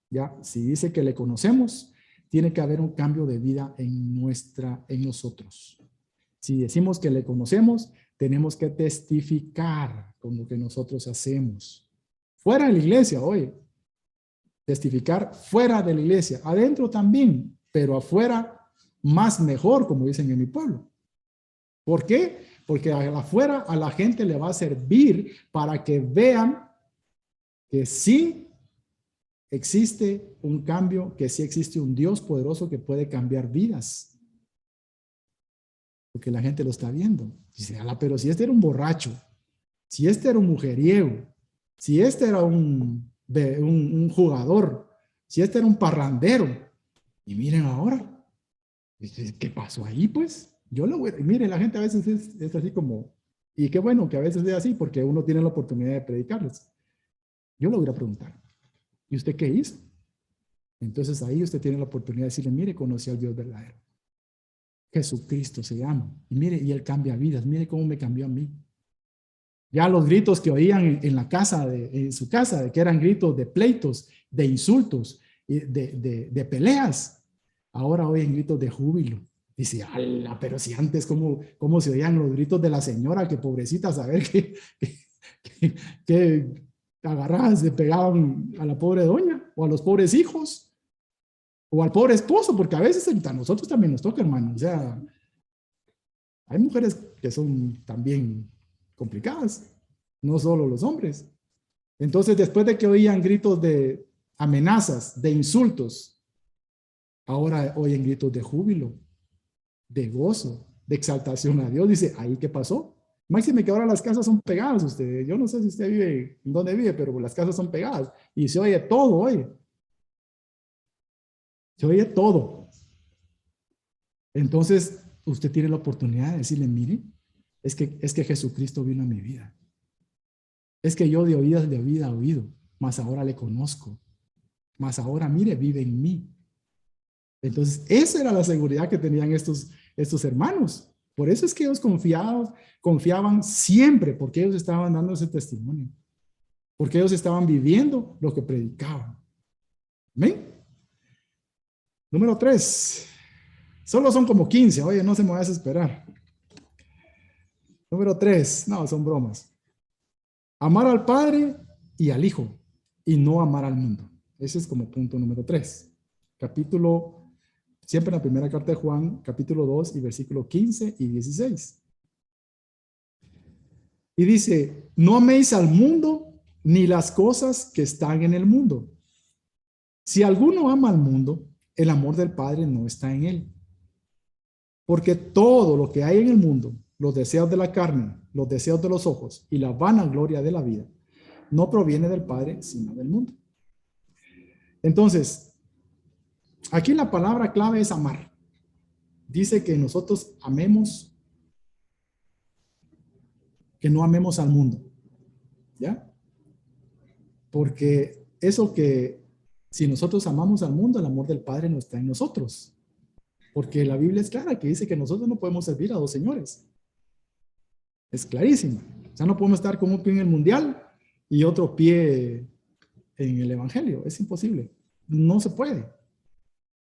Ya, si dice que le conocemos, tiene que haber un cambio de vida en nosotros. Si decimos que le conocemos, tenemos que testificar con lo que nosotros hacemos. Fuera de la iglesia, oye, testificar fuera de la iglesia, adentro también, pero afuera más mejor, como dicen en mi pueblo. ¿Por qué? Porque afuera a la gente le va a servir para que vean que sí existe un cambio, que sí existe un Dios poderoso que puede cambiar vidas. Porque la gente lo está viendo. Dice, pero si este era un borracho, si este era un mujeriego, si este era un jugador, si este era un parrandero, y miren ahora, ¿qué pasó ahí pues? Mire, la gente a veces es así como, y qué bueno que a veces sea así, porque uno tiene la oportunidad de predicarles. Yo le voy a preguntar, ¿y usted qué hizo? Entonces ahí usted tiene la oportunidad de decirle, mire, conocí al Dios verdadero. Jesucristo se llama. Y mire, y Él cambia vidas. Mire cómo me cambió a mí. Ya los gritos que oían en su casa, de que eran gritos de pleitos, de insultos, de peleas, ahora oyen gritos de júbilo. Dice, ala, pero si antes, ¿cómo se oían los gritos de la señora? Que pobrecita, saber que agarraban, se pegaban a la pobre doña, o a los pobres hijos, o al pobre esposo, porque a veces a nosotros también nos toca, hermano. O sea, hay mujeres que son también complicadas, no solo los hombres. Entonces, después de que oían gritos de amenazas, de insultos, ahora oyen gritos de júbilo, de gozo, de exaltación a Dios. Dice, ¿ahí qué pasó? Máxime que ahora las casas son pegadas. Usted, yo no sé si usted vive, en dónde vive, pero las casas son pegadas y se oye todo, oye. Se oye todo. Entonces, usted tiene la oportunidad de decirle, mire, es que Jesucristo vino a mi vida. Es que yo de oídas de oída he oído, mas ahora le conozco. Mas ahora, mire, vive en mí. Entonces, esa era la seguridad que tenían estos hermanos. Por eso es que ellos confiaban siempre, porque ellos estaban dando ese testimonio. Porque ellos estaban viviendo lo que predicaban. ¿Amén? Número 3. Solo son como 15. Oye, no se me va a desesperar. Número 3. No, son bromas. Amar al Padre y al Hijo, y no amar al mundo. Ese es como punto número 3. Capítulo, siempre en la primera carta de Juan, capítulo 2 y versículo 15 y 16. Y dice, no améis al mundo ni las cosas que están en el mundo. Si alguno ama al mundo, el amor del Padre no está en él. Porque todo lo que hay en el mundo, los deseos de la carne, los deseos de los ojos y la vanagloria de la vida, no proviene del Padre, sino del mundo. Entonces, aquí la palabra clave es amar. Dice que nosotros amemos, que no amemos al mundo. ¿Ya? Porque eso que si nosotros amamos al mundo, el amor del Padre no está en nosotros. Porque la Biblia es clara que dice que nosotros no podemos servir a dos señores. Es clarísimo. O sea, no podemos estar con un pie en el mundial y otro pie en el evangelio. Es imposible. No se puede.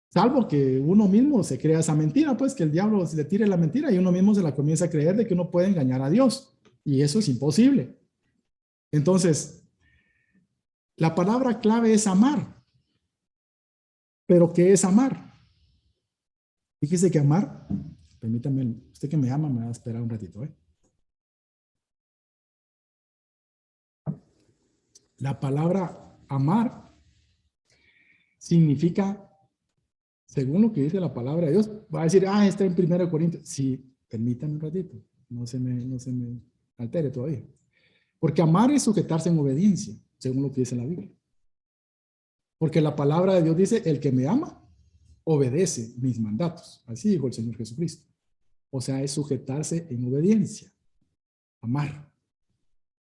Salvo que uno mismo se crea esa mentira, pues que el diablo se le tire la mentira y uno mismo se la comienza a creer de que uno puede engañar a Dios. Y eso es imposible. Entonces, la palabra clave es amar. ¿Pero qué es amar? Fíjese que amar, permítame, usted que me ama me va a esperar un ratito, ¿eh? La palabra amar significa, según lo que dice la palabra de Dios, va a decir, está en 1 Corintios. Sí, permítame un ratito, no se me altere todavía. Porque amar es sujetarse en obediencia, según lo que dice la Biblia. Porque la palabra de Dios dice, el que me ama, obedece mis mandatos. Así dijo el Señor Jesucristo. O sea, es sujetarse en obediencia. Amar.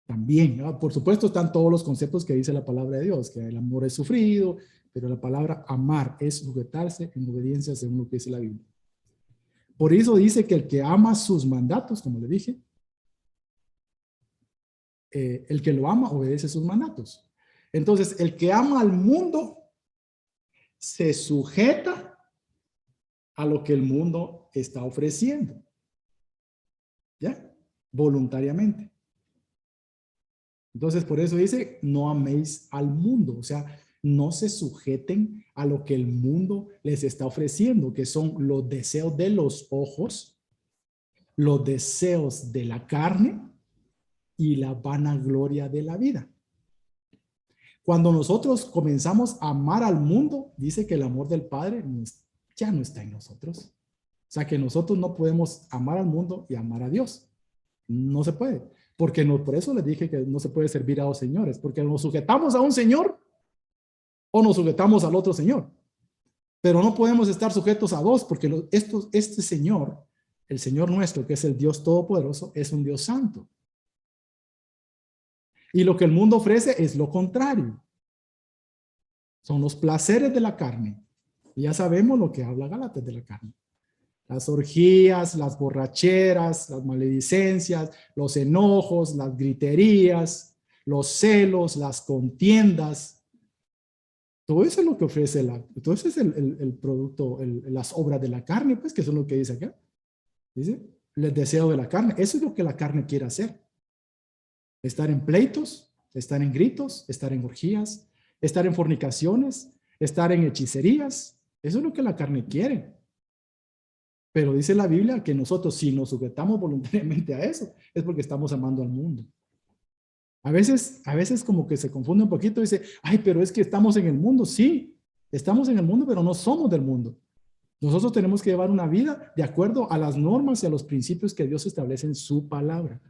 También, ¿no? Por supuesto, están todos los conceptos que dice la palabra de Dios, que el amor es sufrido, pero la palabra amar es sujetarse en obediencia según lo que dice la Biblia. Por eso dice que el que ama sus mandatos, como le dije, el que lo ama obedece sus mandatos. Entonces, el que ama al mundo se sujeta a lo que el mundo está ofreciendo. ¿Ya? Voluntariamente. Entonces, por eso dice, no améis al mundo. O sea, no se sujeten a lo que el mundo les está ofreciendo, que son los deseos de los ojos, los deseos de la carne y la vanagloria de la vida. Cuando nosotros comenzamos a amar al mundo, dice que el amor del Padre ya no está en nosotros. O sea, que nosotros no podemos amar al mundo y amar a Dios. No se puede. Porque no, por eso les dije que no se puede servir a dos señores, porque nos sujetamos a un señor o nos sujetamos al otro señor. Pero no podemos estar sujetos a dos, porque este señor, el Señor nuestro, que es el Dios Todopoderoso, es un Dios santo. Y lo que el mundo ofrece es lo contrario. Son los placeres de la carne. Y ya sabemos lo que habla Gálatas de la carne. Las orgías, las borracheras, las maledicencias, los enojos, las griterías, los celos, las contiendas, Todo eso es lo que ofrece todo eso es el producto, las obras de la carne, pues, que son lo que dice acá. Dice, el deseo de la carne. Eso es lo que la carne quiere hacer. Estar en pleitos, estar en gritos, estar en orgías, estar en fornicaciones, estar en hechicerías. Eso es lo que la carne quiere. Pero dice la Biblia que nosotros, si nos sujetamos voluntariamente a eso, es porque estamos amando al mundo. A veces como que se confunde un poquito y dice, ay, pero es que estamos en el mundo. Sí, estamos en el mundo, pero no somos del mundo. Nosotros tenemos que llevar una vida de acuerdo a las normas y a los principios que Dios establece en su palabra.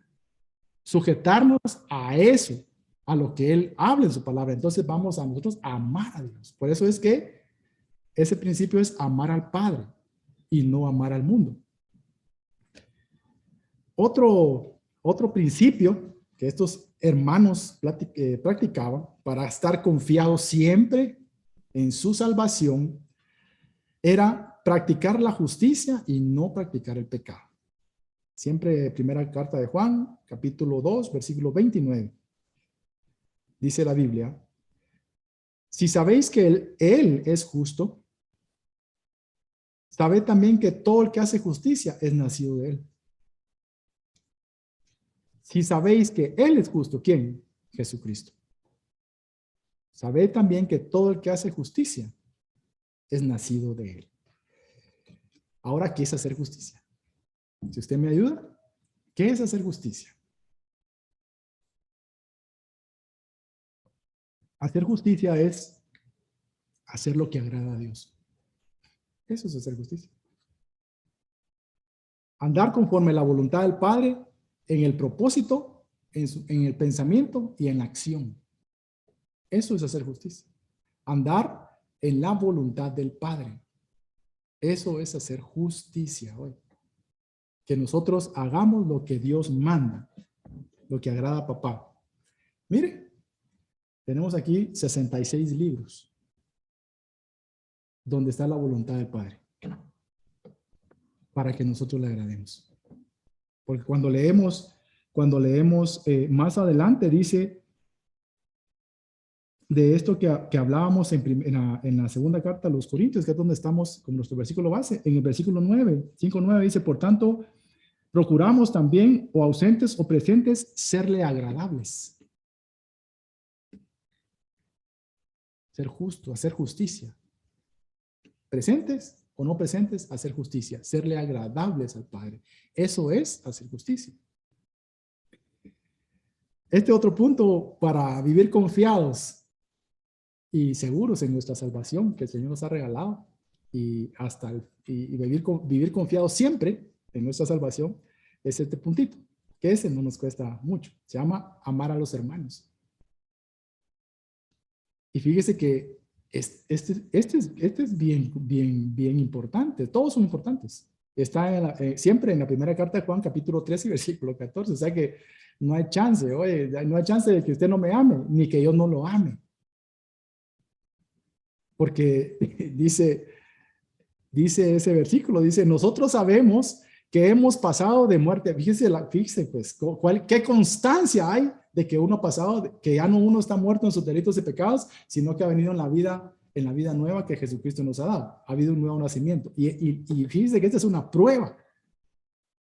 Sujetarnos a eso, a lo que Él habla en su palabra. Entonces vamos a nosotros a amar a Dios. Por eso es que ese principio es amar al Padre y no amar al mundo. Otro principio que estos hermanos practicaban para estar confiados siempre en su salvación era practicar la justicia y no practicar el pecado. Siempre primera carta de Juan, capítulo 2, versículo 29. Dice la Biblia, si sabéis que él es justo, sabed también que todo el que hace justicia es nacido de él. Si sabéis que Él es justo, ¿quién? Jesucristo. Sabed también que todo el que hace justicia es nacido de Él. Ahora, ¿qué es hacer justicia? Si usted me ayuda, ¿qué es hacer justicia? Hacer justicia es hacer lo que agrada a Dios. Eso es hacer justicia. Andar conforme a la voluntad del Padre en el propósito, en el pensamiento y en la acción. Eso es hacer justicia. Andar en la voluntad del Padre. Eso es hacer justicia hoy. Que nosotros hagamos lo que Dios manda, lo que agrada a papá. Mire, tenemos aquí 66 libros donde está la voluntad del Padre para que nosotros le agrademos. Porque cuando leemos más adelante dice de esto que hablábamos en la segunda carta a los Corintios, que es donde estamos con nuestro versículo base, en el versículo 9, 5:9 dice, por tanto, procuramos también, o ausentes o presentes, serle agradables. Ser justo, hacer justicia. Presentes o no presentes, hacer justicia. Serle agradables al Padre. Eso es hacer justicia. Este otro punto para vivir confiados y seguros en nuestra salvación que el Señor nos ha regalado y vivir confiados siempre en nuestra salvación es este puntito, que ese no nos cuesta mucho. Se llama amar a los hermanos. Y fíjese que este es bien importante. Todos son importantes. Está siempre en la primera carta de Juan, capítulo 3 y versículo 14. O sea que no hay chance, oye, no hay chance de que usted no me ame, ni que yo no lo ame. Porque dice ese versículo, dice, nosotros sabemos que hemos pasado de muerte. Fíjese pues, ¿qué constancia hay de que uno ha pasado, que ya no uno está muerto en sus delitos y pecados, sino que ha venido en la vida nueva que Jesucristo nos ha dado? Ha habido un nuevo nacimiento. Y fíjese que esta es una prueba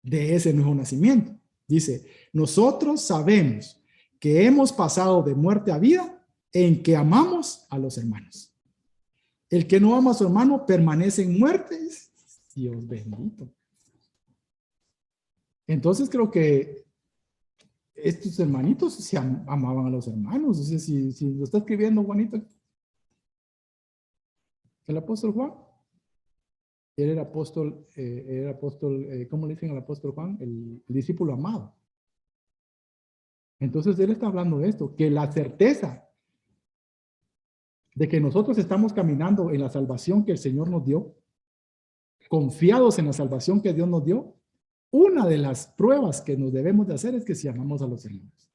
de ese nuevo nacimiento. Dice, nosotros sabemos que hemos pasado de muerte a vida en que amamos a los hermanos. El que no ama a su hermano permanece en muerte. Dios bendito. Entonces creo que estos hermanitos se amaban a los hermanos. O sea, si lo está escribiendo Juanito, el apóstol Juan, él era apóstol, ¿cómo le dicen al apóstol Juan? El discípulo amado. Entonces él está hablando de esto, que la certeza de que nosotros estamos caminando en la salvación que el Señor nos dio, confiados en la salvación que Dios nos dio, una de las pruebas que nos debemos de hacer es que si amamos a los hermanos.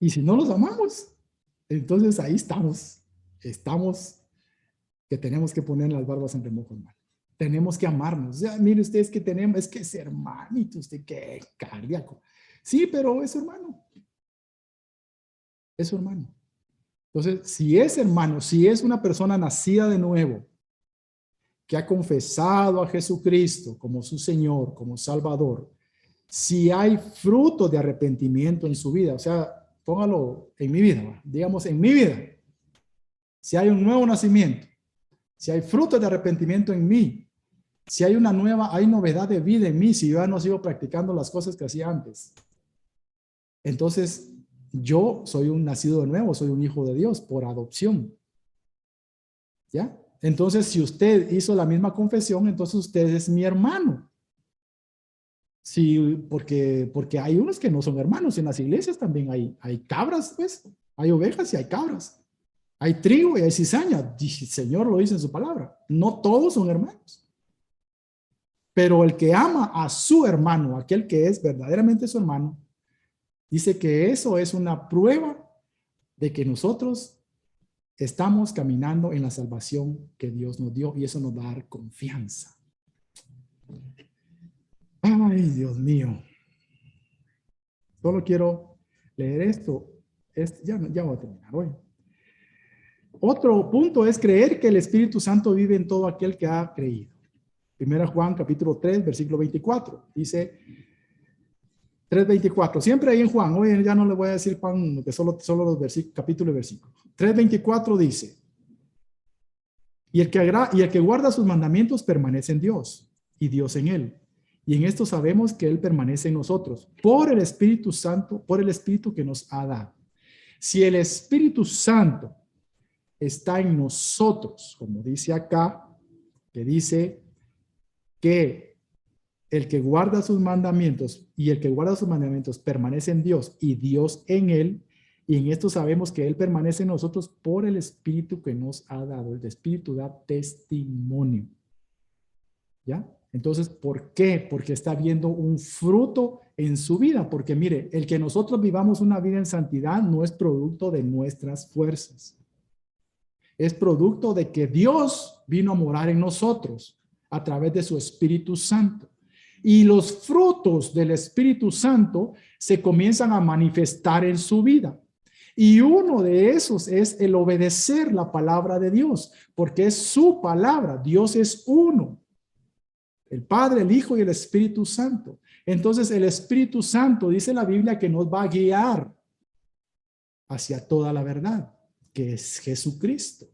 Y si no los amamos, entonces ahí estamos que tenemos que poner las barbas en remojo, hermano. Tenemos que amarnos. Ya, mire ustedes que tenemos, es que es hermanito, usted qué cardíaco. Sí, pero es hermano. Es su hermano. Entonces, si es hermano, si es una persona nacida de nuevo, que ha confesado a Jesucristo como su Señor, como Salvador, si hay fruto de arrepentimiento en su vida, o sea, póngalo en mi vida, digamos en mi vida, si hay un nuevo nacimiento, si hay fruto de arrepentimiento en mí, si hay hay novedad de vida en mí, si yo ya no sigo practicando las cosas que hacía antes, entonces yo soy un nacido de nuevo, soy un hijo de Dios por adopción. ¿Ya? Entonces, si usted hizo la misma confesión, entonces usted es mi hermano. Sí, porque hay unos que no son hermanos. En las iglesias también hay cabras, pues. Hay ovejas y hay cabras. Hay trigo y hay cizaña. El Señor lo dice en su palabra. No todos son hermanos. Pero el que ama a su hermano, aquel que es verdaderamente su hermano, dice que eso es una prueba de que nosotros estamos caminando en la salvación que Dios nos dio y eso nos va a dar confianza. Ay, Dios mío. Solo quiero leer esto. Ya voy a terminar hoy. Otro punto es creer que el Espíritu Santo vive en todo aquel que ha creído. Primera Juan capítulo 3, versículo 24. Dice 3:24. Siempre ahí en Juan. Hoy ya no le voy a decir Juan, que solo los versículos, capítulo y versículo. 3:24 dice: y el que guarda sus mandamientos permanece en Dios y Dios en él. Y en esto sabemos que él permanece en nosotros por el Espíritu Santo, por el Espíritu que nos ha dado. Si el Espíritu Santo está en nosotros, como dice acá, que dice que el que guarda sus mandamientos y el que guarda sus mandamientos permanece en Dios y Dios en él, y en esto sabemos que él permanece en nosotros por el Espíritu que nos ha dado. El Espíritu da testimonio. ¿Ya? Entonces, ¿por qué? Porque está viendo un fruto en su vida. Porque mire, el que nosotros vivamos una vida en santidad no es producto de nuestras fuerzas. Es producto de que Dios vino a morar en nosotros a través de su Espíritu Santo. Y los frutos del Espíritu Santo se comienzan a manifestar en su vida. Y uno de esos es el obedecer la palabra de Dios, porque es su palabra. Dios es uno. El Padre, el Hijo y el Espíritu Santo. Entonces el Espíritu Santo, dice la Biblia, que nos va a guiar hacia toda la verdad, que es Jesucristo.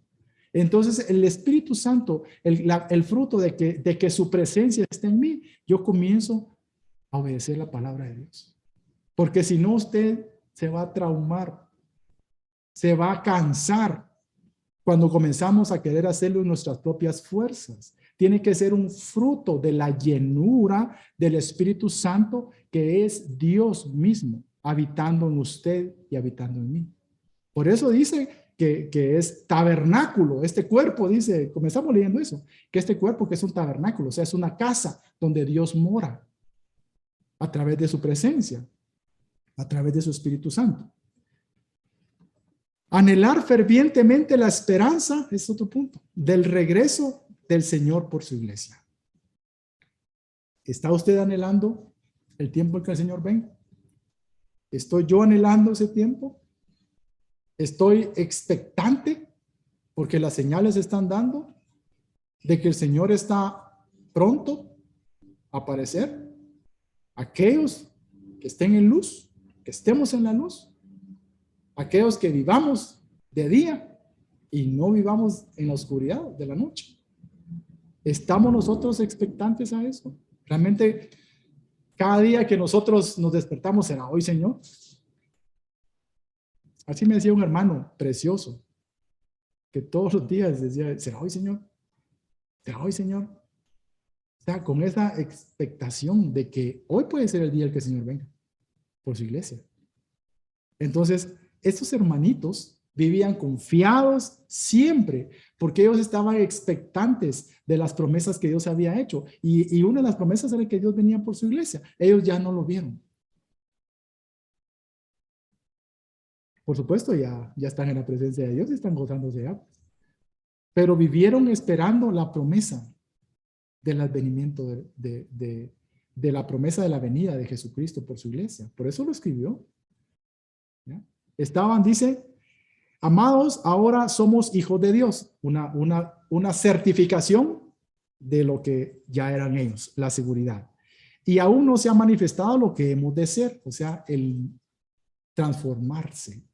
Entonces el Espíritu Santo, el fruto de que su presencia esté en mí, yo comienzo a obedecer la palabra de Dios. Porque si no, usted se va a traumar, se va a cansar cuando comenzamos a querer hacerlo en nuestras propias fuerzas. Tiene que ser un fruto de la llenura del Espíritu Santo, que es Dios mismo, habitando en usted y habitando en mí. Por eso dice que es tabernáculo. Este cuerpo, dice, comenzamos leyendo eso, que este cuerpo que es un tabernáculo, o sea, es una casa donde Dios mora a través de su presencia, a través de su Espíritu Santo. Anhelar fervientemente la esperanza, es otro punto, del regreso del Señor por su iglesia. ¿Está usted anhelando el tiempo en que el Señor venga? ¿Estoy yo anhelando ese tiempo? ¿Estoy expectante porque las señales están dando de que el Señor está pronto a aparecer? Aquellos que estén en luz, que estemos en la luz, aquellos que vivamos de día y no vivamos en la oscuridad de la noche. ¿Estamos nosotros expectantes a eso? Realmente, cada día que nosotros nos despertamos, ¿será hoy, Señor? Así me decía un hermano precioso, que todos los días decía, ¿será hoy, Señor? ¿Será hoy, Señor? O sea, con esa expectación de que hoy puede ser el día en que el Señor venga por su iglesia. Entonces, estos hermanitos vivían confiados siempre, porque ellos estaban expectantes de las promesas que Dios había hecho. Y una de las promesas era que Dios venía por su iglesia. Ellos ya no lo vieron. Por supuesto, ya están en la presencia de Dios y están gozándose ya. Pero vivieron esperando la promesa del advenimiento de la promesa de la venida de Jesucristo por su iglesia. Por eso lo escribió. ¿Ya? Estaban, dice, Amados, ahora somos hijos de Dios. Una certificación de lo que ya eran ellos, la seguridad. Y aún no se ha manifestado lo que hemos de ser, o sea, el transformarse.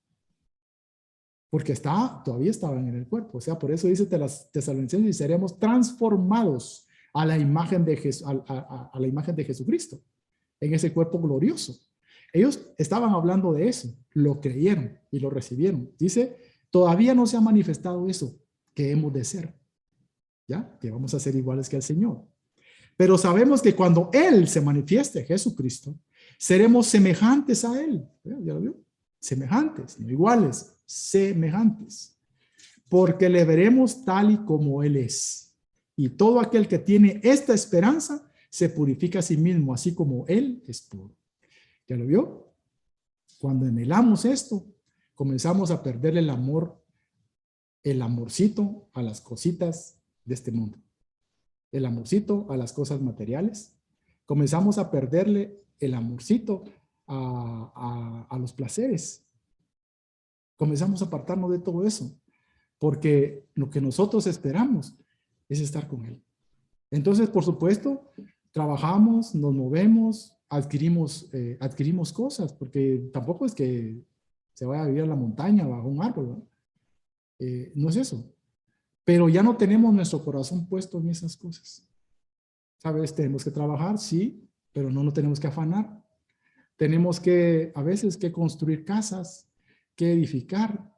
Porque todavía estaban en el cuerpo. O sea, por eso dice Tesalonicenses, y seremos transformados a la imagen de a la imagen de Jesucristo, en ese cuerpo glorioso. Ellos estaban hablando de eso, lo creyeron y lo recibieron. Dice, todavía no se ha manifestado eso que hemos de ser, ¿ya? Que vamos a ser iguales que el Señor. Pero sabemos que cuando Él se manifieste, Jesucristo, seremos semejantes a Él. ¿Ya lo vio? Semejantes, no iguales, semejantes. Porque le veremos tal y como Él es. Y todo aquel que tiene esta esperanza se purifica a sí mismo, así como Él es puro. ¿Ya lo vio? Cuando anhelamos esto, comenzamos a perderle el amorcito a las cositas de este mundo. El amorcito a las cosas materiales. Comenzamos a perderle el amorcito a los placeres. Comenzamos a apartarnos de todo eso, porque lo que nosotros esperamos es estar con Él. Entonces, por supuesto, trabajamos, nos movemos, adquirimos cosas, porque tampoco es que se vaya a vivir a la montaña bajo un árbol, ¿no? No es eso. Pero ya no tenemos nuestro corazón puesto en esas cosas. ¿Sabes? Tenemos que trabajar, sí, pero no nos tenemos que afanar. Tenemos que, a veces, que construir casas, que edificar,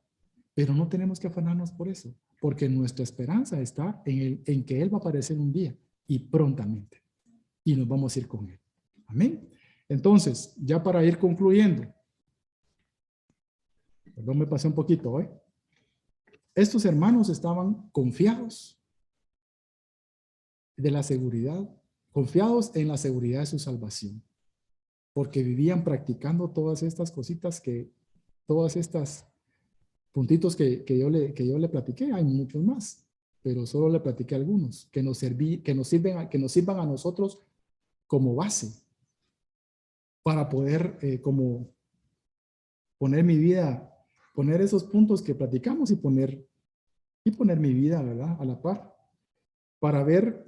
pero no tenemos que afanarnos por eso, porque nuestra esperanza está en que Él va a aparecer un día y prontamente, y nos vamos a ir con Él. Amén. Entonces, ya para ir concluyendo, perdón, me pasé un poquito hoy. Estos hermanos estaban confiados de la seguridad, confiados en la seguridad de su salvación, porque vivían practicando todas estas cositas todas estas puntitos que yo le platiqué. Hay muchos más, pero solo le platiqué algunos que nos sirvan a nosotros como base para poder como poner mi vida, poner esos puntos que platicamos y poner mi vida, ¿verdad?, a la par, para ver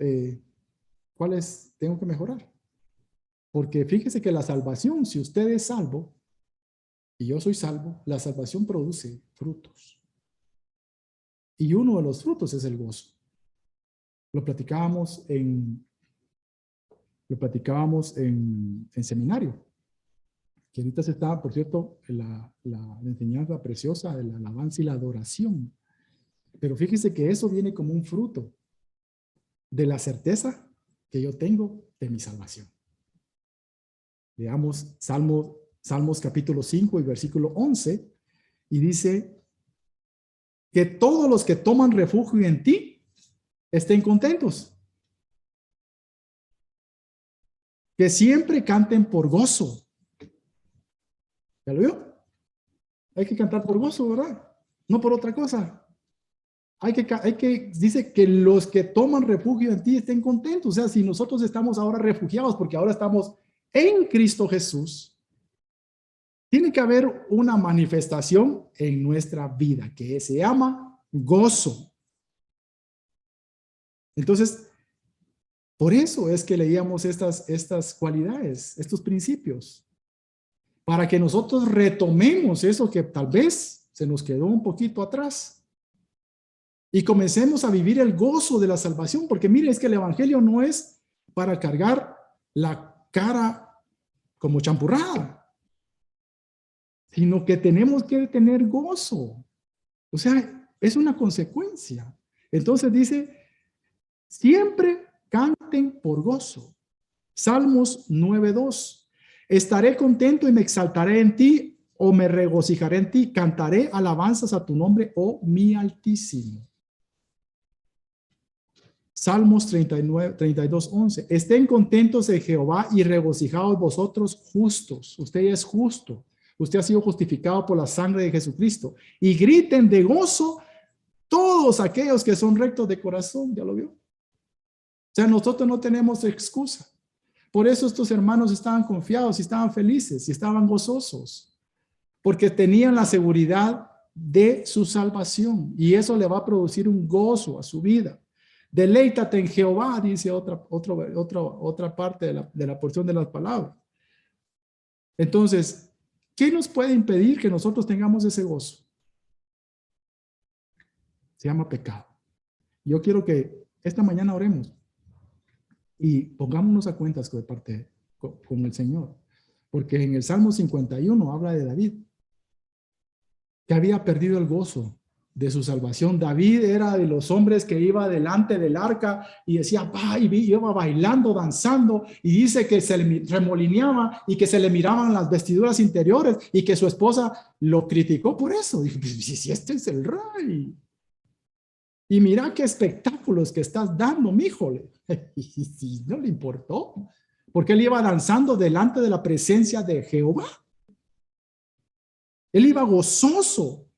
cuáles tengo que mejorar. Porque fíjese que la salvación, si usted es salvo y yo soy salvo, la salvación produce frutos. Y uno de los frutos es el gozo. Lo platicábamos en seminario, que ahorita se está, por cierto, la enseñanza preciosa de la alabanza y la adoración. Pero fíjese que eso viene como un fruto de la certeza que yo tengo de mi salvación. Veamos Salmos capítulo 5 y versículo 11, y dice que todos los que toman refugio en ti estén contentos. Que siempre canten por gozo. ¿Ya lo vio? Hay que cantar por gozo, ¿verdad? No por otra cosa. Dice que los que toman refugio en ti estén contentos. O sea, si nosotros estamos ahora refugiados, porque ahora estamos en Cristo Jesús, tiene que haber una manifestación en nuestra vida que se llama gozo. Entonces, por eso es que leíamos estas cualidades, estos principios, para que nosotros retomemos eso que tal vez se nos quedó un poquito atrás y comencemos a vivir el gozo de la salvación, porque mire, es que el evangelio no es para cargar la cara como champurrada, sino que tenemos que tener gozo. O sea, es una consecuencia. Entonces dice, siempre canten por gozo. Salmos 9:2. Estaré contento y me exaltaré en ti, o me regocijaré en ti. Cantaré alabanzas a tu nombre, oh mi Altísimo. Salmos 32:11. Estén contentos en Jehová y regocijaos vosotros justos. Usted es justo. Usted ha sido justificado por la sangre de Jesucristo. Y griten de gozo todos aquellos que son rectos de corazón. ¿Ya lo vio? O sea, nosotros no tenemos excusa. Por eso estos hermanos estaban confiados y estaban felices y estaban gozosos. Porque tenían la seguridad de su salvación, y eso le va a producir un gozo a su vida. Deleítate en Jehová, dice otra parte de la porción de las palabras. Entonces, ¿qué nos puede impedir que nosotros tengamos ese gozo? Se llama pecado. Yo quiero que esta mañana oremos y pongámonos a cuentas con el Señor. Porque en el Salmo 51 habla de David, que había perdido el gozo de su salvación. David era de los hombres que iba delante del arca y decía, y iba bailando, danzando, y dice que se le remolineaba y que se le miraban las vestiduras interiores y que su esposa lo criticó por eso. Dijo, si este es el rey. Y mira qué espectáculos que estás dando, míjole. Y no le importó, porque él iba danzando delante de la presencia de Jehová. Él iba gozoso.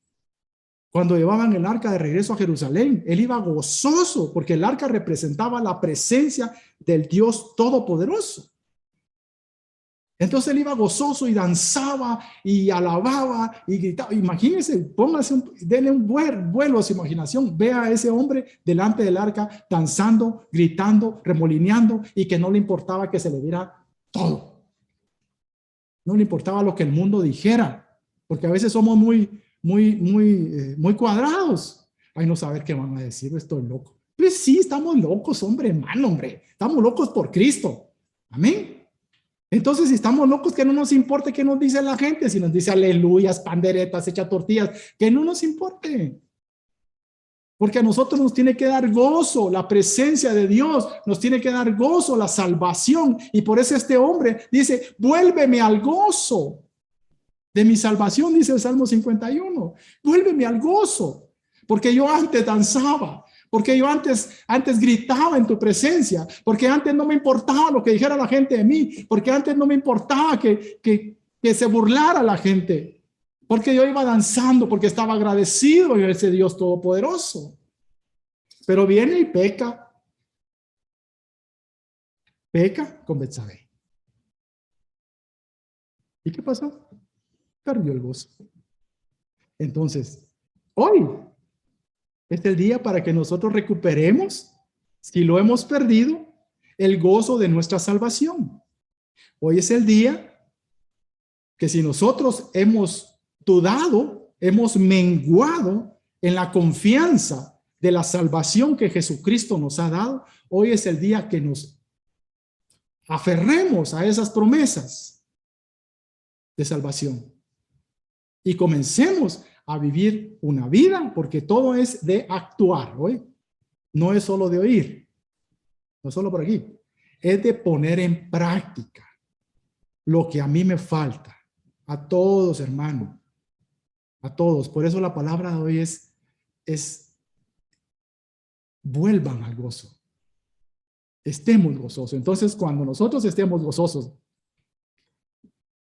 Cuando llevaban el arca de regreso a Jerusalén, él iba gozoso porque el arca representaba la presencia del Dios Todopoderoso. Entonces él iba gozoso y danzaba y alababa y gritaba. Imagínense, denle un vuelo a su imaginación. Vea a ese hombre delante del arca danzando, gritando, remolineando y que no le importaba que se le viera todo. No le importaba lo que el mundo dijera, porque a veces somos muy cuadrados. Ay, no saber qué van a decir, estoy loco. Pues sí, estamos locos, hermano. Estamos locos por Cristo. Amén. Entonces, si estamos locos, que no nos importe qué nos dice la gente, si nos dice aleluyas, panderetas, echa tortillas, que no nos importe. Porque a nosotros nos tiene que dar gozo la presencia de Dios, nos tiene que dar gozo la salvación. Y por eso este hombre dice, vuélveme al gozo de mi salvación, dice el Salmo 51. Vuélveme al gozo, porque yo antes danzaba, porque yo antes gritaba en tu presencia, porque antes no me importaba lo que dijera la gente de mí, porque antes no me importaba que se burlara la gente, porque yo iba danzando, porque estaba agradecido a ese Dios todopoderoso. Pero viene y peca con Betsabé. ¿Y qué pasó? Perdió el gozo. Entonces, hoy es el día para que nosotros recuperemos, si lo hemos perdido, el gozo de nuestra salvación. Hoy es el día que si nosotros hemos dudado, hemos menguado en la confianza de la salvación que Jesucristo nos ha dado, hoy es el día que nos aferremos a esas promesas de salvación y comencemos a vivir una vida, porque todo es de actuar, ¿oye? No es solo de oír, no solo por aquí, es de poner en práctica lo que a mí me falta, a todos, hermano, a todos. Por eso la palabra de hoy es vuelvan al gozo, estemos gozosos. Entonces, cuando nosotros estemos gozosos,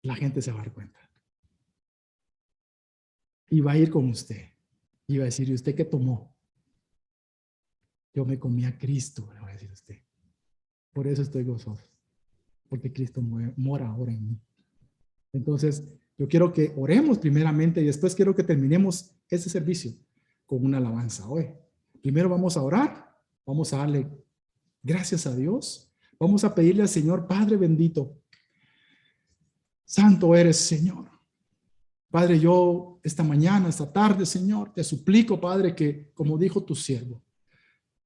la gente se va a dar cuenta. Y va a ir con usted. Y va a decir, ¿y usted qué tomó? Yo me comí a Cristo, le va a decir usted. Por eso estoy gozoso. Porque Cristo mora ahora en mí. Entonces, yo quiero que oremos primeramente y después quiero que terminemos este servicio con una alabanza hoy. Primero vamos a orar. Vamos a darle gracias a Dios. Vamos a pedirle al Señor, Padre bendito. Santo eres, Señor. Padre, yo esta mañana, esta tarde, Señor, te suplico, Padre, que como dijo tu siervo,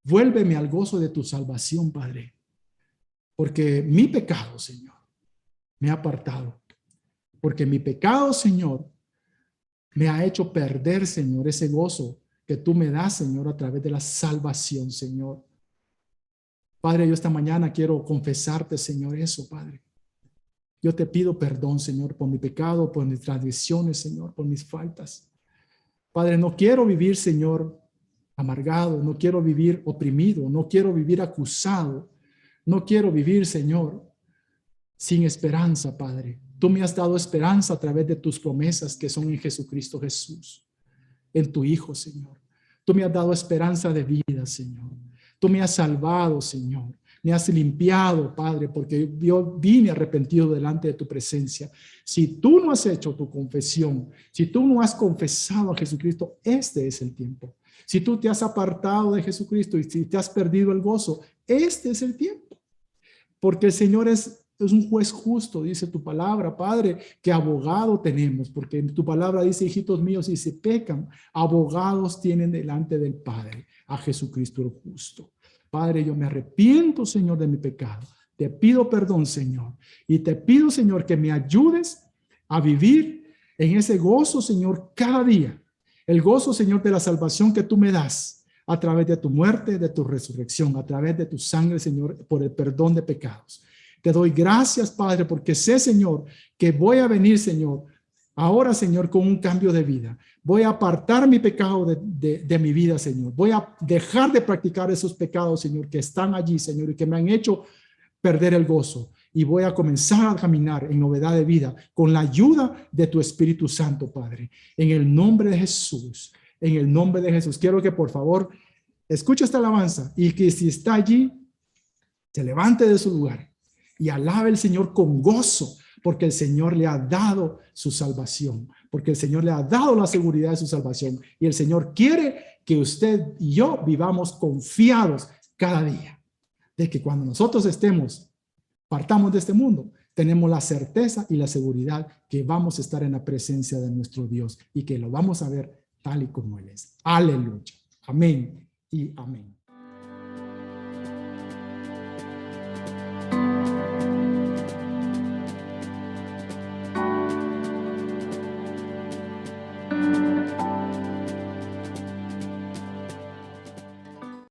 vuélveme al gozo de tu salvación, Padre, porque mi pecado, Señor, me ha apartado, porque mi pecado, Señor, me ha hecho perder, Señor, ese gozo que tú me das, Señor, a través de la salvación, Señor. Padre, yo esta mañana quiero confesarte, Señor, eso, Padre. Yo te pido perdón, Señor, por mi pecado, por mis transgresiones, Señor, por mis faltas. Padre, no quiero vivir, Señor, amargado, no quiero vivir oprimido, no quiero vivir acusado, no quiero vivir, Señor, sin esperanza, Padre. Tú me has dado esperanza a través de tus promesas que son en Jesucristo Jesús, en tu Hijo, Señor. Tú me has dado esperanza de vida, Señor. Tú me has salvado, Señor. me has limpiado, Padre, porque yo vine arrepentido delante de tu presencia. Si tú no has hecho tu confesión, si tú no has confesado a Jesucristo, este es el tiempo. Si tú te has apartado de Jesucristo y si te has perdido el gozo, este es el tiempo. Porque el Señor es un juez justo, dice tu palabra, Padre, que abogado tenemos, porque en tu palabra dice, hijitos míos, si se pecan, abogados tienen delante del Padre, a Jesucristo el justo. Padre, yo me arrepiento, Señor, de mi pecado. Te pido perdón, Señor, y te pido, Señor, que me ayudes a vivir en ese gozo, Señor, cada día. El gozo, Señor, de la salvación que tú me das a través de tu muerte, de tu resurrección, a través de tu sangre, Señor, por el perdón de pecados. Te doy gracias, Padre, porque sé, Señor, que voy a venir, Señor, ahora, Señor, con un cambio de vida. Voy a apartar mi pecado de mi vida, Señor. Voy a dejar de practicar esos pecados, Señor, que están allí, Señor, y que me han hecho perder el gozo. Y voy a comenzar a caminar en novedad de vida con la ayuda de tu Espíritu Santo, Padre. En el nombre de Jesús, en el nombre de Jesús. Quiero que, por favor, escuche esta alabanza y que si está allí, se levante de su lugar y alabe al Señor con gozo, porque el Señor le ha dado su salvación, porque el Señor le ha dado la seguridad de su salvación, y el Señor quiere que usted y yo vivamos confiados cada día, de que cuando nosotros partamos de este mundo, tenemos la certeza y la seguridad que vamos a estar en la presencia de nuestro Dios, y que lo vamos a ver tal y como Él es. Aleluya. Amén y amén.